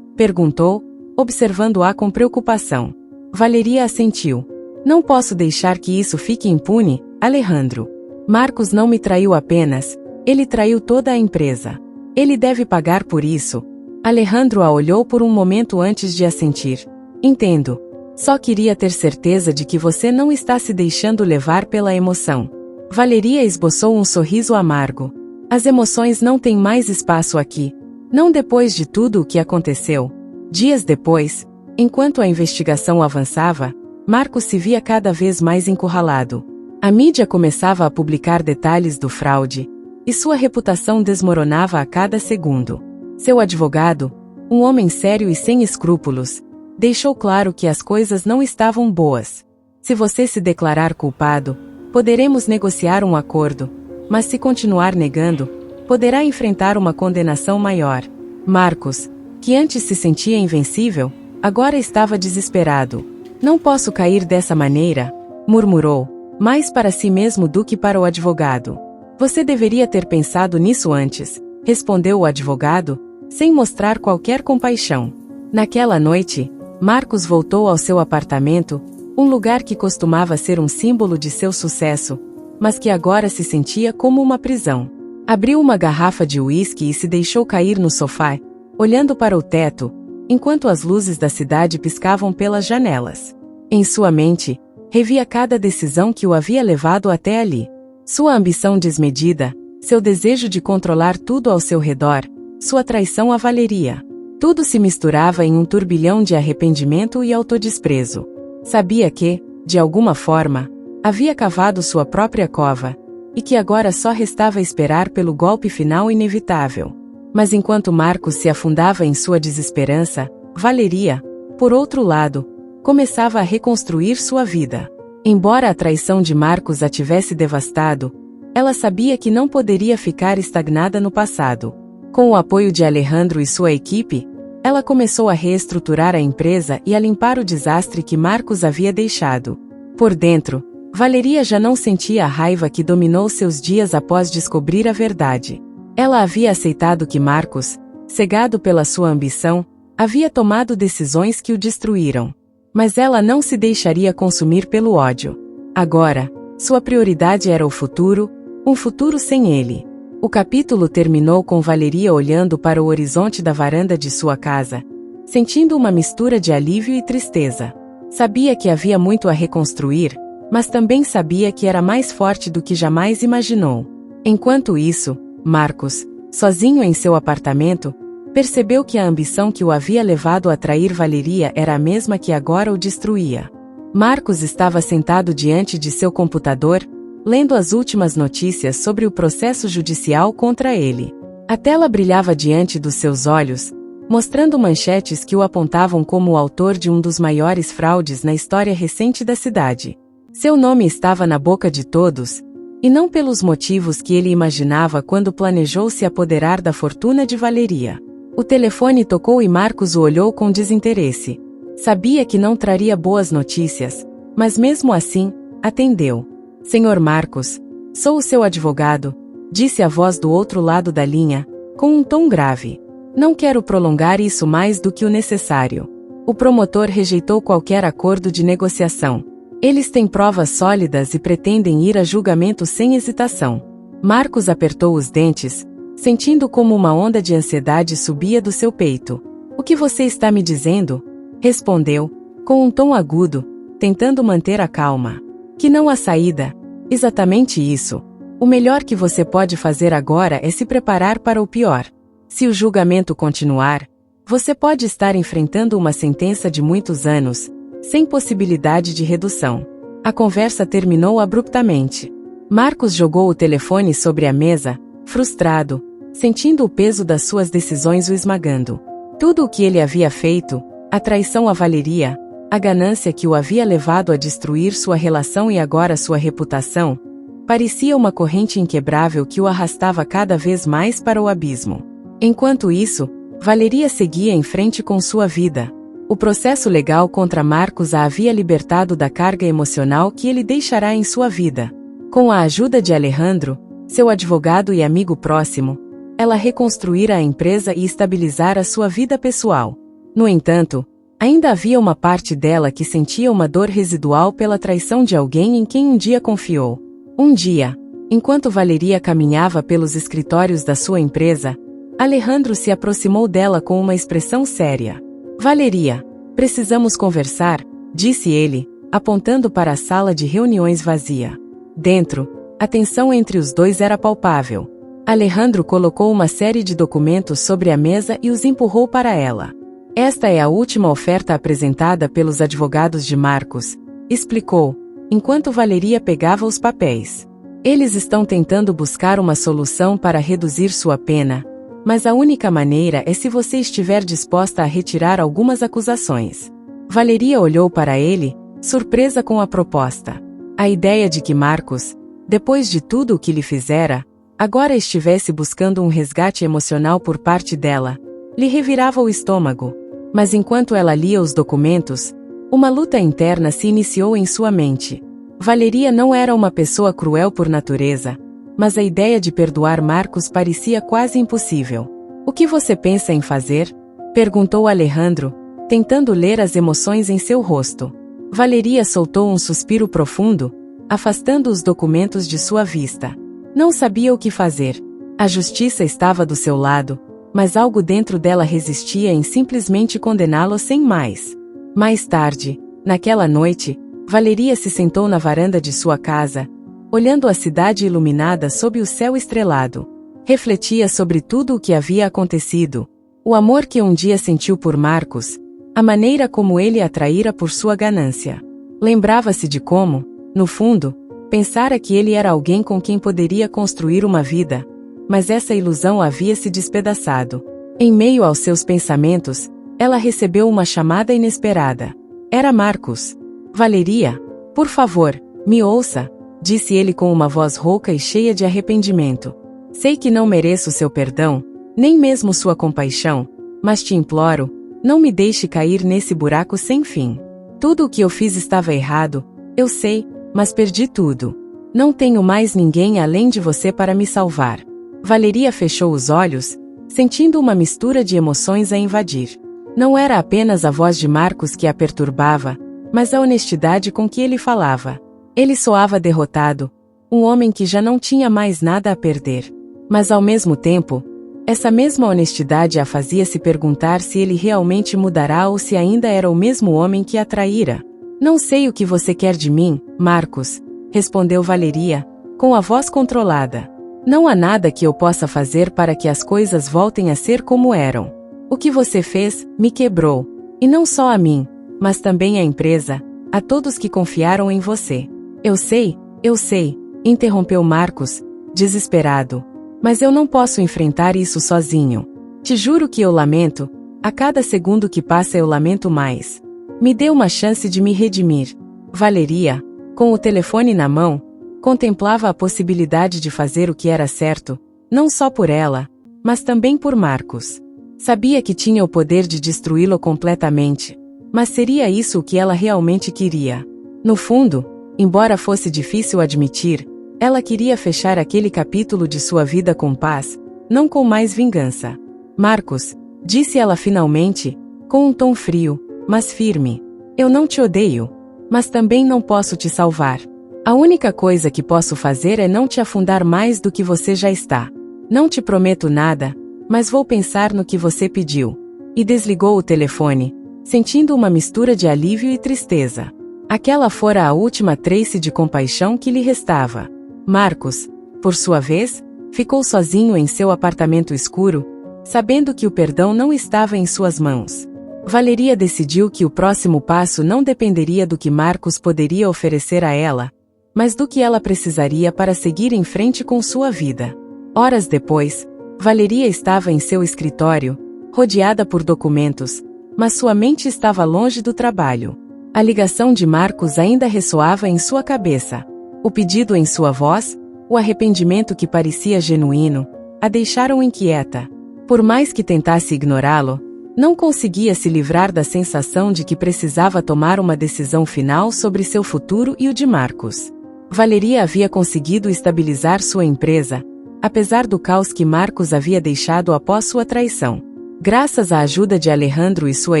Perguntou, observando-a com preocupação. Valeria assentiu. Não posso deixar que isso fique impune, Alejandro. Marcos não me traiu apenas, ele traiu toda a empresa. Ele deve pagar por isso. Alejandro a olhou por um momento antes de assentir. Entendo. Só queria ter certeza de que você não está se deixando levar pela emoção. Valeria esboçou um sorriso amargo. As emoções não têm mais espaço aqui. Não depois de tudo o que aconteceu. Dias depois, enquanto a investigação avançava, Marcos se via cada vez mais encurralado. A mídia começava a publicar detalhes do fraude, e sua reputação desmoronava a cada segundo. Seu advogado, um homem sério e sem escrúpulos, deixou claro que as coisas não estavam boas. Se você se declarar culpado, poderemos negociar um acordo, mas se continuar negando, poderá enfrentar uma condenação maior. Marcos, que antes se sentia invencível, agora estava desesperado. Não posso cair dessa maneira, murmurou, mais para si mesmo do que para o advogado. Você deveria ter pensado nisso antes, respondeu o advogado, sem mostrar qualquer compaixão. Naquela noite, Marcos voltou ao seu apartamento, um lugar que costumava ser um símbolo de seu sucesso, mas que agora se sentia como uma prisão. Abriu uma garrafa de uísque e se deixou cair no sofá, olhando para o teto, enquanto as luzes da cidade piscavam pelas janelas. Em sua mente, revia cada decisão que o havia levado até ali. Sua ambição desmedida, seu desejo de controlar tudo ao seu redor, sua traição a Valeria. Tudo se misturava em um turbilhão de arrependimento e autodesprezo. Sabia que, de alguma forma, havia cavado sua própria cova, e que agora só restava esperar pelo golpe final inevitável. Mas enquanto Marcos se afundava em sua desesperança, Valeria, por outro lado, começava a reconstruir sua vida. Embora a traição de Marcos a tivesse devastado, Ela sabia que não poderia ficar estagnada no passado. Com o apoio de Alejandro e sua equipe, ela começou a reestruturar a empresa e a limpar o desastre que Marcos havia deixado. Por dentro, Valeria já não sentia a raiva que dominou seus dias após descobrir a verdade. Ela havia aceitado que Marcos, cegado pela sua ambição, havia tomado decisões que o destruíram. Mas ela não se deixaria consumir pelo ódio. Agora, sua prioridade era o futuro, um futuro sem ele. O capítulo terminou com Valeria olhando para o horizonte da varanda de sua casa, sentindo uma mistura de alívio e tristeza. Sabia que havia muito a reconstruir, mas também sabia que era mais forte do que jamais imaginou. Enquanto isso, Marcos, sozinho em seu apartamento, percebeu que a ambição que o havia levado a trair Valeria era a mesma que agora o destruía. Marcos estava sentado diante de seu computador, lendo as últimas notícias sobre o processo judicial contra ele. A tela brilhava diante dos seus olhos, mostrando manchetes que o apontavam como o autor de um dos maiores fraudes na história recente da cidade. Seu nome estava na boca de todos, e não pelos motivos que ele imaginava quando planejou se apoderar da fortuna de Valeria. O telefone tocou e Marcos o olhou com desinteresse. Sabia que não traria boas notícias, mas mesmo assim, atendeu. Senhor Marcos, sou o seu advogado, disse a voz do outro lado da linha, com um tom grave. Não quero prolongar isso mais do que o necessário. O promotor rejeitou qualquer acordo de negociação. Eles têm provas sólidas e pretendem ir a julgamento sem hesitação. Marcos apertou os dentes, sentindo como uma onda de ansiedade subia do seu peito. O que você está me dizendo? Respondeu, com um tom agudo, tentando manter a calma. Que não há saída. Exatamente isso. O melhor que você pode fazer agora é se preparar para o pior. Se o julgamento continuar, você pode estar enfrentando uma sentença de muitos anos, sem possibilidade de redução. A conversa terminou abruptamente. Marcos jogou o telefone sobre a mesa, frustrado, sentindo o peso das suas decisões o esmagando. Tudo o que ele havia feito, a traição a Valeria, a ganância que o havia levado a destruir sua relação e agora sua reputação, parecia uma corrente inquebrável que o arrastava cada vez mais para o abismo. Enquanto isso, Valeria seguia em frente com sua vida. O processo legal contra Marcos a havia libertado da carga emocional que ele deixará em sua vida. Com a ajuda de Alejandro, seu advogado e amigo próximo, ela reconstruíra a empresa e estabilizara sua vida pessoal. No entanto, ainda havia uma parte dela que sentia uma dor residual pela traição de alguém em quem um dia confiou. Um dia, enquanto Valeria caminhava pelos escritórios da sua empresa, Alejandro se aproximou dela com uma expressão séria. Valeria, precisamos conversar, disse ele, apontando para a sala de reuniões vazia. Dentro, a tensão entre os dois era palpável. Alejandro colocou uma série de documentos sobre a mesa e os empurrou para ela. Esta é a última oferta apresentada pelos advogados de Marcos, explicou, enquanto Valeria pegava os papéis. Eles estão tentando buscar uma solução para reduzir sua pena, mas a única maneira é se você estiver disposta a retirar algumas acusações. Valeria olhou para ele, surpresa com a proposta. A ideia de que Marcos, depois de tudo o que lhe fizera, agora estivesse buscando um resgate emocional por parte dela, lhe revirava o estômago. Mas enquanto ela lia os documentos, uma luta interna se iniciou em sua mente. Valeria não era uma pessoa cruel por natureza, mas a ideia de perdoar Marcos parecia quase impossível. O que você pensa em fazer? Perguntou Alejandro, tentando ler as emoções em seu rosto. Valeria soltou um suspiro profundo, afastando os documentos de sua vista. Não sabia o que fazer. A justiça estava do seu lado, mas algo dentro dela resistia em simplesmente condená-lo sem mais. Mais tarde, naquela noite, Valeria se sentou na varanda de sua casa, olhando a cidade iluminada sob o céu estrelado. Refletia sobre tudo o que havia acontecido, o amor que um dia sentiu por Marcos, a maneira como ele a traíra por sua ganância. Lembrava-se de como, no fundo, pensara que ele era alguém com quem poderia construir uma vida, mas essa ilusão havia se despedaçado. Em meio aos seus pensamentos, ela recebeu uma chamada inesperada. Era Marcos. Valeria, por favor, me ouça, disse ele com uma voz rouca e cheia de arrependimento. Sei que não mereço seu perdão, nem mesmo sua compaixão, mas te imploro, não me deixe cair nesse buraco sem fim. Tudo o que eu fiz estava errado, eu sei, mas perdi tudo. Não tenho mais ninguém além de você para me salvar. Valeria fechou os olhos, sentindo uma mistura de emoções a invadir. Não era apenas a voz de Marcos que a perturbava, mas a honestidade com que ele falava. Ele soava derrotado, um homem que já não tinha mais nada a perder. Mas ao mesmo tempo, essa mesma honestidade a fazia se perguntar se ele realmente mudará ou se ainda era o mesmo homem que a traíra. Não sei o que você quer de mim, Marcos, respondeu Valeria, com a voz controlada. Não há nada que eu possa fazer para que as coisas voltem a ser como eram. O que você fez, me quebrou. E não só a mim, mas também à empresa, a todos que confiaram em você. Eu sei, interrompeu Marcos, desesperado. Mas eu não posso enfrentar isso sozinho. Te juro que eu lamento, a cada segundo que passa eu lamento mais. Me dê uma chance de me redimir. Valeria, com o telefone na mão, contemplava a possibilidade de fazer o que era certo, não só por ela, mas também por Marcos. Sabia que tinha o poder de destruí-lo completamente, mas seria isso o que ela realmente queria. No fundo, embora fosse difícil admitir, ela queria fechar aquele capítulo de sua vida com paz, não com mais vingança. Marcos, disse ela finalmente, com um tom frio, mas firme. Eu não te odeio, mas também não posso te salvar. A única coisa que posso fazer é não te afundar mais do que você já está. Não te prometo nada, mas vou pensar no que você pediu. E desligou o telefone, sentindo uma mistura de alívio e tristeza. Aquela fora a última trace de compaixão que lhe restava. Marcos, por sua vez, ficou sozinho em seu apartamento escuro, sabendo que o perdão não estava em suas mãos. Valeria decidiu que o próximo passo não dependeria do que Marcos poderia oferecer a ela, mas do que ela precisaria para seguir em frente com sua vida. Horas depois, Valeria estava em seu escritório, rodeada por documentos, mas sua mente estava longe do trabalho. A ligação de Marcos ainda ressoava em sua cabeça. O pedido em sua voz, o arrependimento que parecia genuíno, a deixaram inquieta. Por mais que tentasse ignorá-lo, não conseguia se livrar da sensação de que precisava tomar uma decisão final sobre seu futuro e o de Marcos. Valeria havia conseguido estabilizar sua empresa, apesar do caos que Marcos havia deixado após sua traição. Graças à ajuda de Alejandro e sua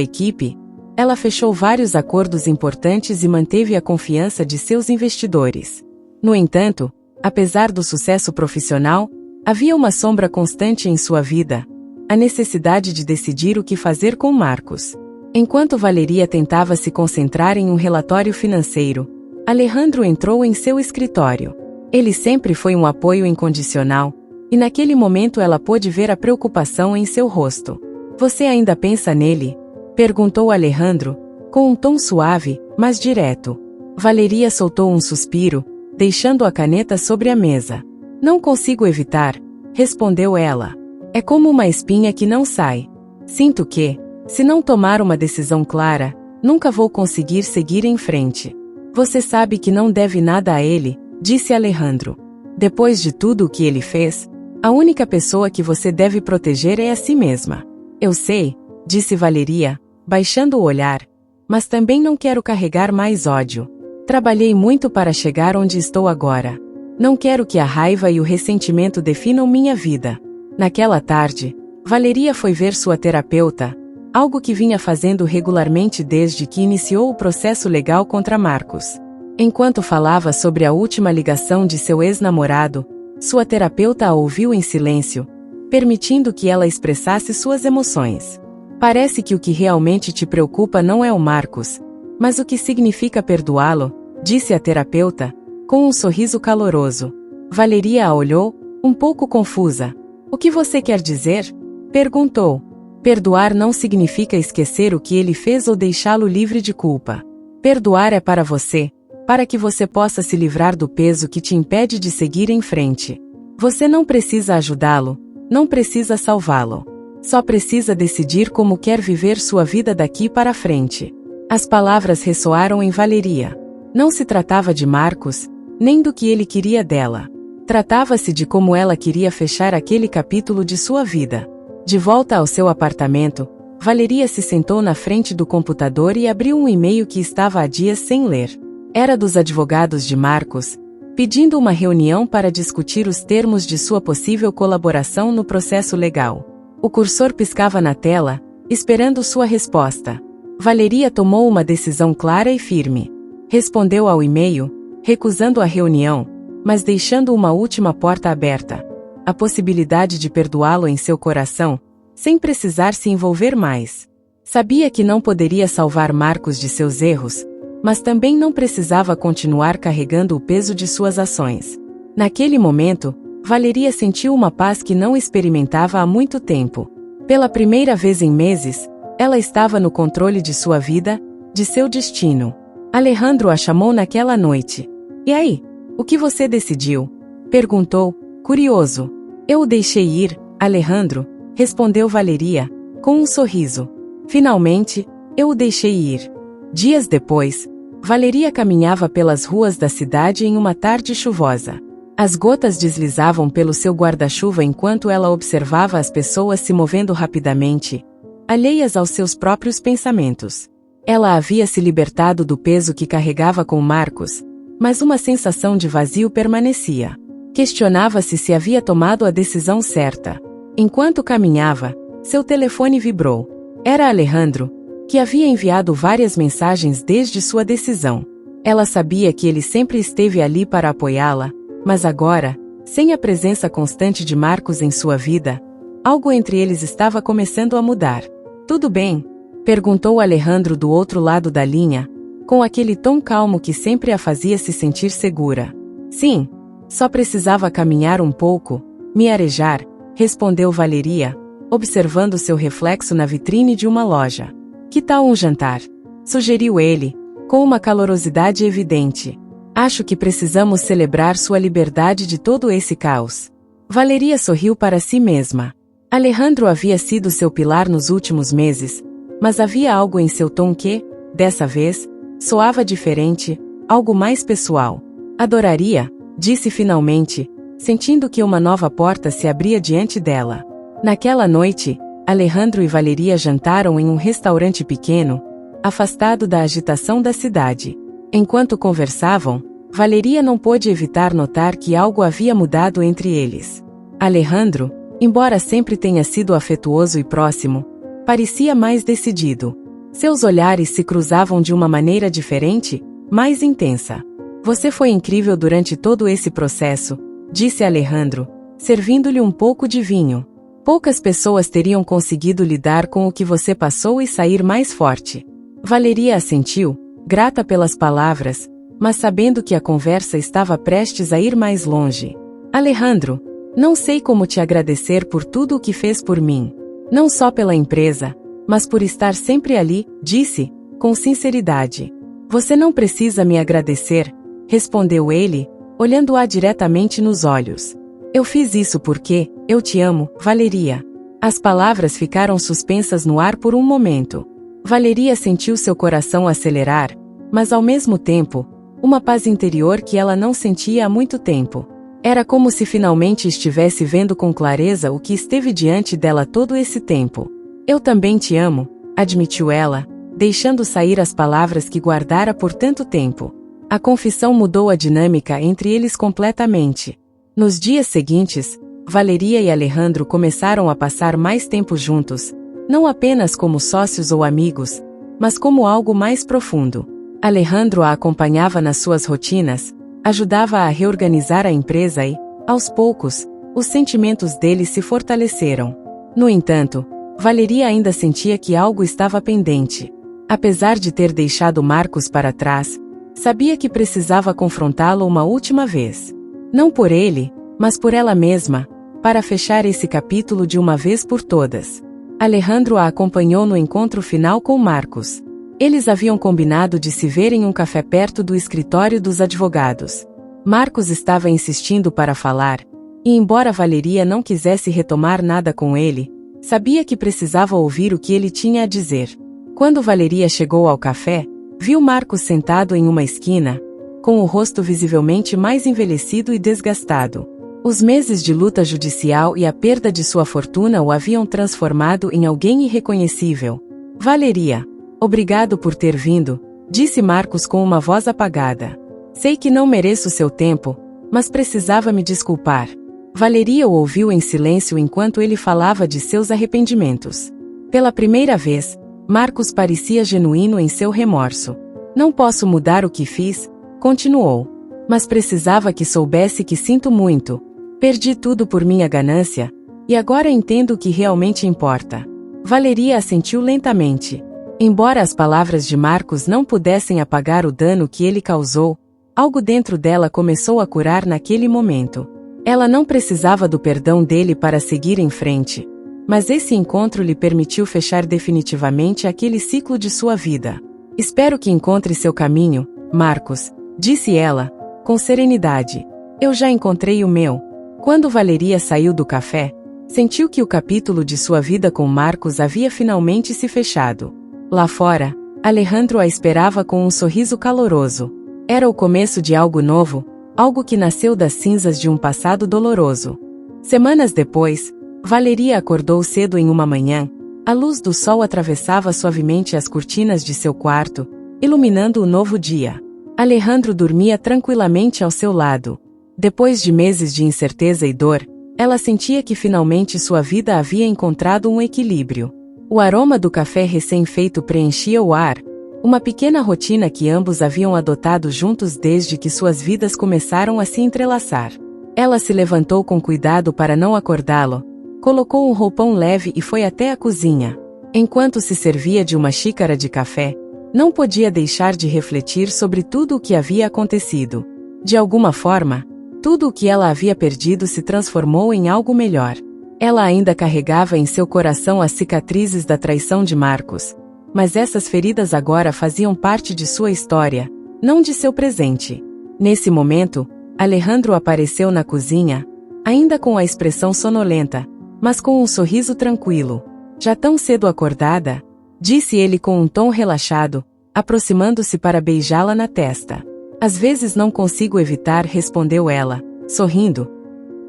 equipe, ela fechou vários acordos importantes e manteve a confiança de seus investidores. No entanto, apesar do sucesso profissional, havia uma sombra constante em sua vida, a necessidade de decidir o que fazer com Marcos. Enquanto Valeria tentava se concentrar em um relatório financeiro, Alejandro entrou em seu escritório. Ele sempre foi um apoio incondicional, e naquele momento ela pôde ver a preocupação em seu rosto. Você ainda pensa nele? Perguntou Alejandro, com um tom suave, mas direto. Valeria soltou um suspiro, deixando a caneta sobre a mesa. Não consigo evitar, respondeu ela. É como uma espinha que não sai. Sinto que, se não tomar uma decisão clara, nunca vou conseguir seguir em frente. Você sabe que não deve nada a ele, disse Alejandro. Depois de tudo o que ele fez, a única pessoa que você deve proteger é a si mesma. Eu sei, disse Valeria, baixando o olhar, mas também não quero carregar mais ódio. Trabalhei muito para chegar onde estou agora. Não quero que a raiva e o ressentimento definam minha vida. Naquela tarde, Valeria foi ver sua terapeuta, algo que vinha fazendo regularmente desde que iniciou o processo legal contra Marcos. Enquanto falava sobre a última ligação de seu ex-namorado, sua terapeuta a ouviu em silêncio, permitindo que ela expressasse suas emoções. Parece que o que realmente te preocupa não é o Marcos, mas o que significa perdoá-lo, disse a terapeuta, com um sorriso caloroso. Valeria a olhou, um pouco confusa. O que você quer dizer? Perguntou. Perdoar não significa esquecer o que ele fez ou deixá-lo livre de culpa. Perdoar é para você, para que você possa se livrar do peso que te impede de seguir em frente. Você não precisa ajudá-lo, não precisa salvá-lo. Só precisa decidir como quer viver sua vida daqui para frente. As palavras ressoaram em Valeria. Não se tratava de Marcos, nem do que ele queria dela. Tratava-se de como ela queria fechar aquele capítulo de sua vida. De volta ao seu apartamento, Valeria se sentou na frente do computador e abriu um e-mail que estava há dias sem ler. Era dos advogados de Marcos, pedindo uma reunião para discutir os termos de sua possível colaboração no processo legal. O cursor piscava na tela, esperando sua resposta. Valeria tomou uma decisão clara e firme. Respondeu ao e-mail, recusando a reunião, mas deixando uma última porta aberta. A possibilidade de perdoá-lo em seu coração, sem precisar se envolver mais. Sabia que não poderia salvar Marcos de seus erros, mas também não precisava continuar carregando o peso de suas ações. Naquele momento, Valeria sentiu uma paz que não experimentava há muito tempo. Pela primeira vez em meses, ela estava no controle de sua vida, de seu destino. Alejandro a chamou naquela noite. "E aí, o que você decidiu?" perguntou, curioso. "Eu o deixei ir, Alejandro", respondeu Valeria, com um sorriso. "Finalmente, eu o deixei ir." Dias depois, Valeria caminhava pelas ruas da cidade em uma tarde chuvosa. As gotas deslizavam pelo seu guarda-chuva enquanto ela observava as pessoas se movendo rapidamente, alheias aos seus próprios pensamentos. Ela havia se libertado do peso que carregava com Marcos, mas uma sensação de vazio permanecia. Questionava-se se havia tomado a decisão certa. Enquanto caminhava, seu telefone vibrou. Era Alejandro, que havia enviado várias mensagens desde sua decisão. Ela sabia que ele sempre esteve ali para apoiá-la, mas agora, sem a presença constante de Marcos em sua vida, algo entre eles estava começando a mudar. "Tudo bem?" perguntou Alejandro do outro lado da linha, com aquele tom calmo que sempre a fazia se sentir segura. "Sim, só precisava caminhar um pouco, me arejar", respondeu Valeria, observando seu reflexo na vitrine de uma loja. "Que tal um jantar?" sugeriu ele, com uma calorosidade evidente. "Acho que precisamos celebrar sua liberdade de todo esse caos." Valeria sorriu para si mesma. Alejandro havia sido seu pilar nos últimos meses, mas havia algo em seu tom que, dessa vez, soava diferente, algo mais pessoal. "Adoraria", disse finalmente, sentindo que uma nova porta se abria diante dela. Naquela noite, Alejandro e Valeria jantaram em um restaurante pequeno, afastado da agitação da cidade. Enquanto conversavam, Valeria não pôde evitar notar que algo havia mudado entre eles. Alejandro, embora sempre tenha sido afetuoso e próximo, parecia mais decidido. Seus olhares se cruzavam de uma maneira diferente, mais intensa. "Você foi incrível durante todo esse processo", disse Alejandro, servindo-lhe um pouco de vinho. "Poucas pessoas teriam conseguido lidar com o que você passou e sair mais forte." Valeria assentiu, grata pelas palavras, mas sabendo que a conversa estava prestes a ir mais longe. "Alejandro, não sei como te agradecer por tudo o que fez por mim. Não só pela empresa, mas por estar sempre ali", disse, com sinceridade. "Você não precisa me agradecer", respondeu ele, olhando-a diretamente nos olhos. "Eu fiz isso porque eu te amo, Valeria." As palavras ficaram suspensas no ar por um momento. Valeria sentiu seu coração acelerar, mas ao mesmo tempo, uma paz interior que ela não sentia há muito tempo. Era como se finalmente estivesse vendo com clareza o que esteve diante dela todo esse tempo. "Eu também te amo", admitiu ela, deixando sair as palavras que guardara por tanto tempo. A confissão mudou a dinâmica entre eles completamente. Nos dias seguintes, Valeria e Alejandro começaram a passar mais tempo juntos, não apenas como sócios ou amigos, mas como algo mais profundo. Alejandro a acompanhava nas suas rotinas, ajudava a reorganizar a empresa e, aos poucos, os sentimentos deles se fortaleceram. No entanto, Valeria ainda sentia que algo estava pendente. Apesar de ter deixado Marcos para trás, sabia que precisava confrontá-lo uma última vez. Não por ele, mas por ela mesma, para fechar esse capítulo de uma vez por todas. Alejandro a acompanhou no encontro final com Marcos. Eles haviam combinado de se ver em um café perto do escritório dos advogados. Marcos estava insistindo para falar, e embora Valeria não quisesse retomar nada com ele, sabia que precisava ouvir o que ele tinha a dizer. Quando Valeria chegou ao café, viu Marcos sentado em uma esquina, com o rosto visivelmente mais envelhecido e desgastado. Os meses de luta judicial e a perda de sua fortuna o haviam transformado em alguém irreconhecível. Valeria, obrigado por ter vindo, disse Marcos com uma voz apagada. Sei que não mereço seu tempo, mas precisava me desculpar. Valeria o ouviu em silêncio enquanto ele falava de seus arrependimentos. Pela primeira vez, Marcos parecia genuíno em seu remorso. Não posso mudar o que fiz, continuou. Mas precisava que soubesse que sinto muito. Perdi tudo por minha ganância, e agora entendo o que realmente importa. Valeria assentiu lentamente. Embora as palavras de Marcos não pudessem apagar o dano que ele causou, algo dentro dela começou a curar naquele momento. Ela não precisava do perdão dele para seguir em frente. Mas esse encontro lhe permitiu fechar definitivamente aquele ciclo de sua vida. Espero que encontre seu caminho, Marcos, disse ela, com serenidade. Eu já encontrei o meu. Quando Valeria saiu do café, sentiu que o capítulo de sua vida com Marcos havia finalmente se fechado. Lá fora, Alejandro a esperava com um sorriso caloroso. Era o começo de algo novo, algo que nasceu das cinzas de um passado doloroso. Semanas depois, Valeria acordou cedo em uma manhã. A luz do sol atravessava suavemente as cortinas de seu quarto, iluminando o novo dia. Alejandro dormia tranquilamente ao seu lado. Depois de meses de incerteza e dor, ela sentia que finalmente sua vida havia encontrado um equilíbrio. O aroma do café recém-feito preenchia o ar, uma pequena rotina que ambos haviam adotado juntos desde que suas vidas começaram a se entrelaçar. Ela se levantou com cuidado para não acordá-lo, colocou um roupão leve e foi até a cozinha. Enquanto se servia de uma xícara de café, não podia deixar de refletir sobre tudo o que havia acontecido. De alguma forma, tudo o que ela havia perdido se transformou em algo melhor. Ela ainda carregava em seu coração as cicatrizes da traição de Marcos. Mas essas feridas agora faziam parte de sua história, não de seu presente. Nesse momento, Alejandro apareceu na cozinha, ainda com a expressão sonolenta, mas com um sorriso tranquilo. Já tão cedo acordada? Disse ele com um tom relaxado, aproximando-se para beijá-la na testa. Às vezes não consigo evitar, respondeu ela, sorrindo.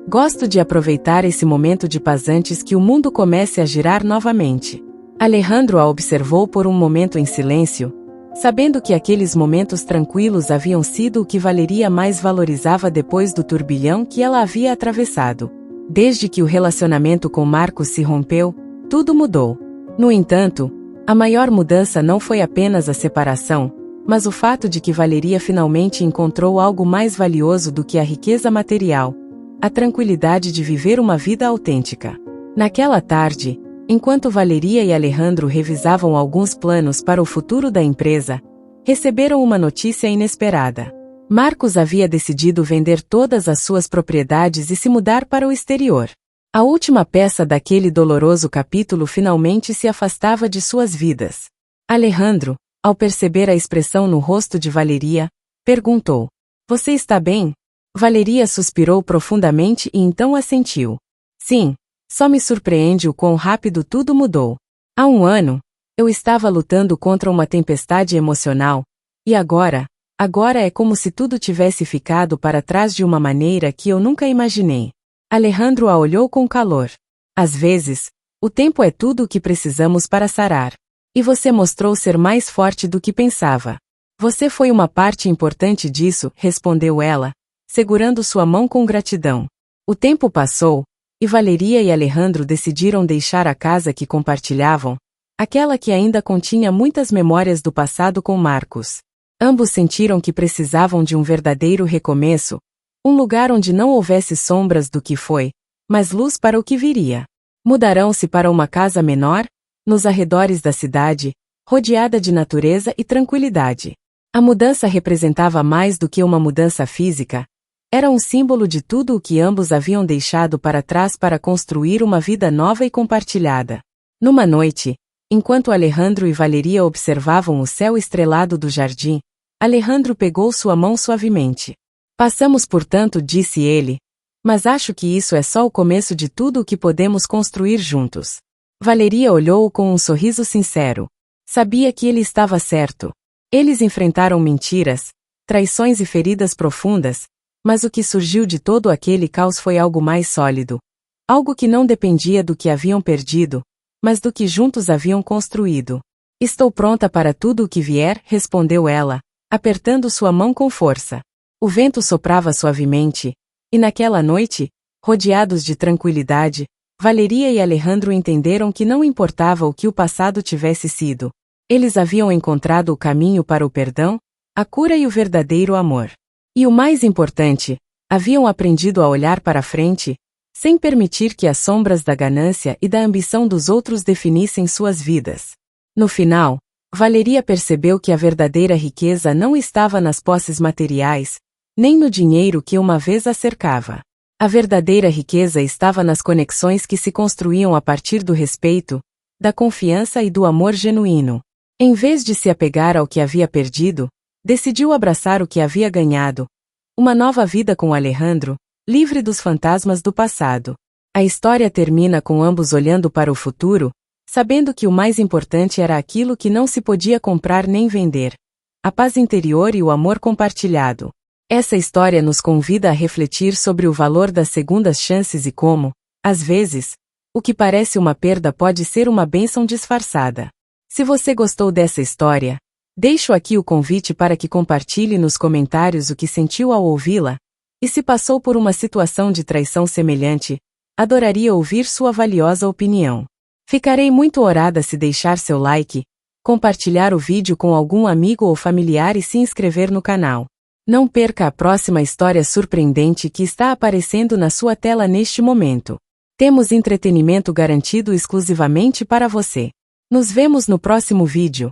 Gosto de aproveitar esse momento de paz antes que o mundo comece a girar novamente. Alejandro a observou por um momento em silêncio, sabendo que aqueles momentos tranquilos haviam sido o que Valeria mais valorizava depois do turbilhão que ela havia atravessado. Desde que o relacionamento com Marcos se rompeu, tudo mudou. No entanto, a maior mudança não foi apenas a separação, mas o fato de que Valeria finalmente encontrou algo mais valioso do que a riqueza material, a tranquilidade de viver uma vida autêntica. Naquela tarde, enquanto Valeria e Alejandro revisavam alguns planos para o futuro da empresa, receberam uma notícia inesperada. Marcos havia decidido vender todas as suas propriedades e se mudar para o exterior. A última peça daquele doloroso capítulo finalmente se afastava de suas vidas. Alejandro, ao perceber a expressão no rosto de Valeria, perguntou: "Você está bem?" Valeria suspirou profundamente e então assentiu. "Sim, só me surpreende o quão rápido tudo mudou. Há um ano, eu estava lutando contra uma tempestade emocional, e agora é como se tudo tivesse ficado para trás de uma maneira que eu nunca imaginei." Alejandro a olhou com calor. "Às vezes, o tempo é tudo o que precisamos para sarar. E você mostrou ser mais forte do que pensava. Você foi uma parte importante disso", respondeu ela, segurando sua mão com gratidão. O tempo passou, e Valeria e Alejandro decidiram deixar a casa que compartilhavam, aquela que ainda continha muitas memórias do passado com Marcos. Ambos sentiram que precisavam de um verdadeiro recomeço, um lugar onde não houvesse sombras do que foi, mas luz para o que viria. Mudarão-se para uma casa menor, nos arredores da cidade, rodeada de natureza e tranquilidade. A mudança representava mais do que uma mudança física, era um símbolo de tudo o que ambos haviam deixado para trás para construir uma vida nova e compartilhada. Numa noite, enquanto Alejandro e Valeria observavam o céu estrelado do jardim, Alejandro pegou sua mão suavemente. "Passamos por tanto", disse ele, "mas acho que isso é só o começo de tudo o que podemos construir juntos." Valeria olhou-o com um sorriso sincero. Sabia que ele estava certo. Eles enfrentaram mentiras, traições e feridas profundas, mas o que surgiu de todo aquele caos foi algo mais sólido. Algo que não dependia do que haviam perdido, mas do que juntos haviam construído. Estou pronta para tudo o que vier, respondeu ela, apertando sua mão com força. O vento soprava suavemente, e naquela noite, rodeados de tranquilidade, Valeria e Alejandro entenderam que não importava o que o passado tivesse sido. Eles haviam encontrado o caminho para o perdão, a cura e o verdadeiro amor. E o mais importante, haviam aprendido a olhar para frente, sem permitir que as sombras da ganância e da ambição dos outros definissem suas vidas. No final, Valeria percebeu que a verdadeira riqueza não estava nas posses materiais, nem no dinheiro que uma vez a cercava. A verdadeira riqueza estava nas conexões que se construíam a partir do respeito, da confiança e do amor genuíno. Em vez de se apegar ao que havia perdido, decidiu abraçar o que havia ganhado. Uma nova vida com Alejandro, livre dos fantasmas do passado. A história termina com ambos olhando para o futuro, sabendo que o mais importante era aquilo que não se podia comprar nem vender: a paz interior e o amor compartilhado. Essa história nos convida a refletir sobre o valor das segundas chances e como, às vezes, o que parece uma perda pode ser uma bênção disfarçada. Se você gostou dessa história, deixo aqui o convite para que compartilhe nos comentários o que sentiu ao ouvi-la, e se passou por uma situação de traição semelhante, adoraria ouvir sua valiosa opinião. Ficarei muito honrada se deixar seu like, compartilhar o vídeo com algum amigo ou familiar e se inscrever no canal. Não perca a próxima história surpreendente que está aparecendo na sua tela neste momento. Temos entretenimento garantido exclusivamente para você. Nos vemos no próximo vídeo.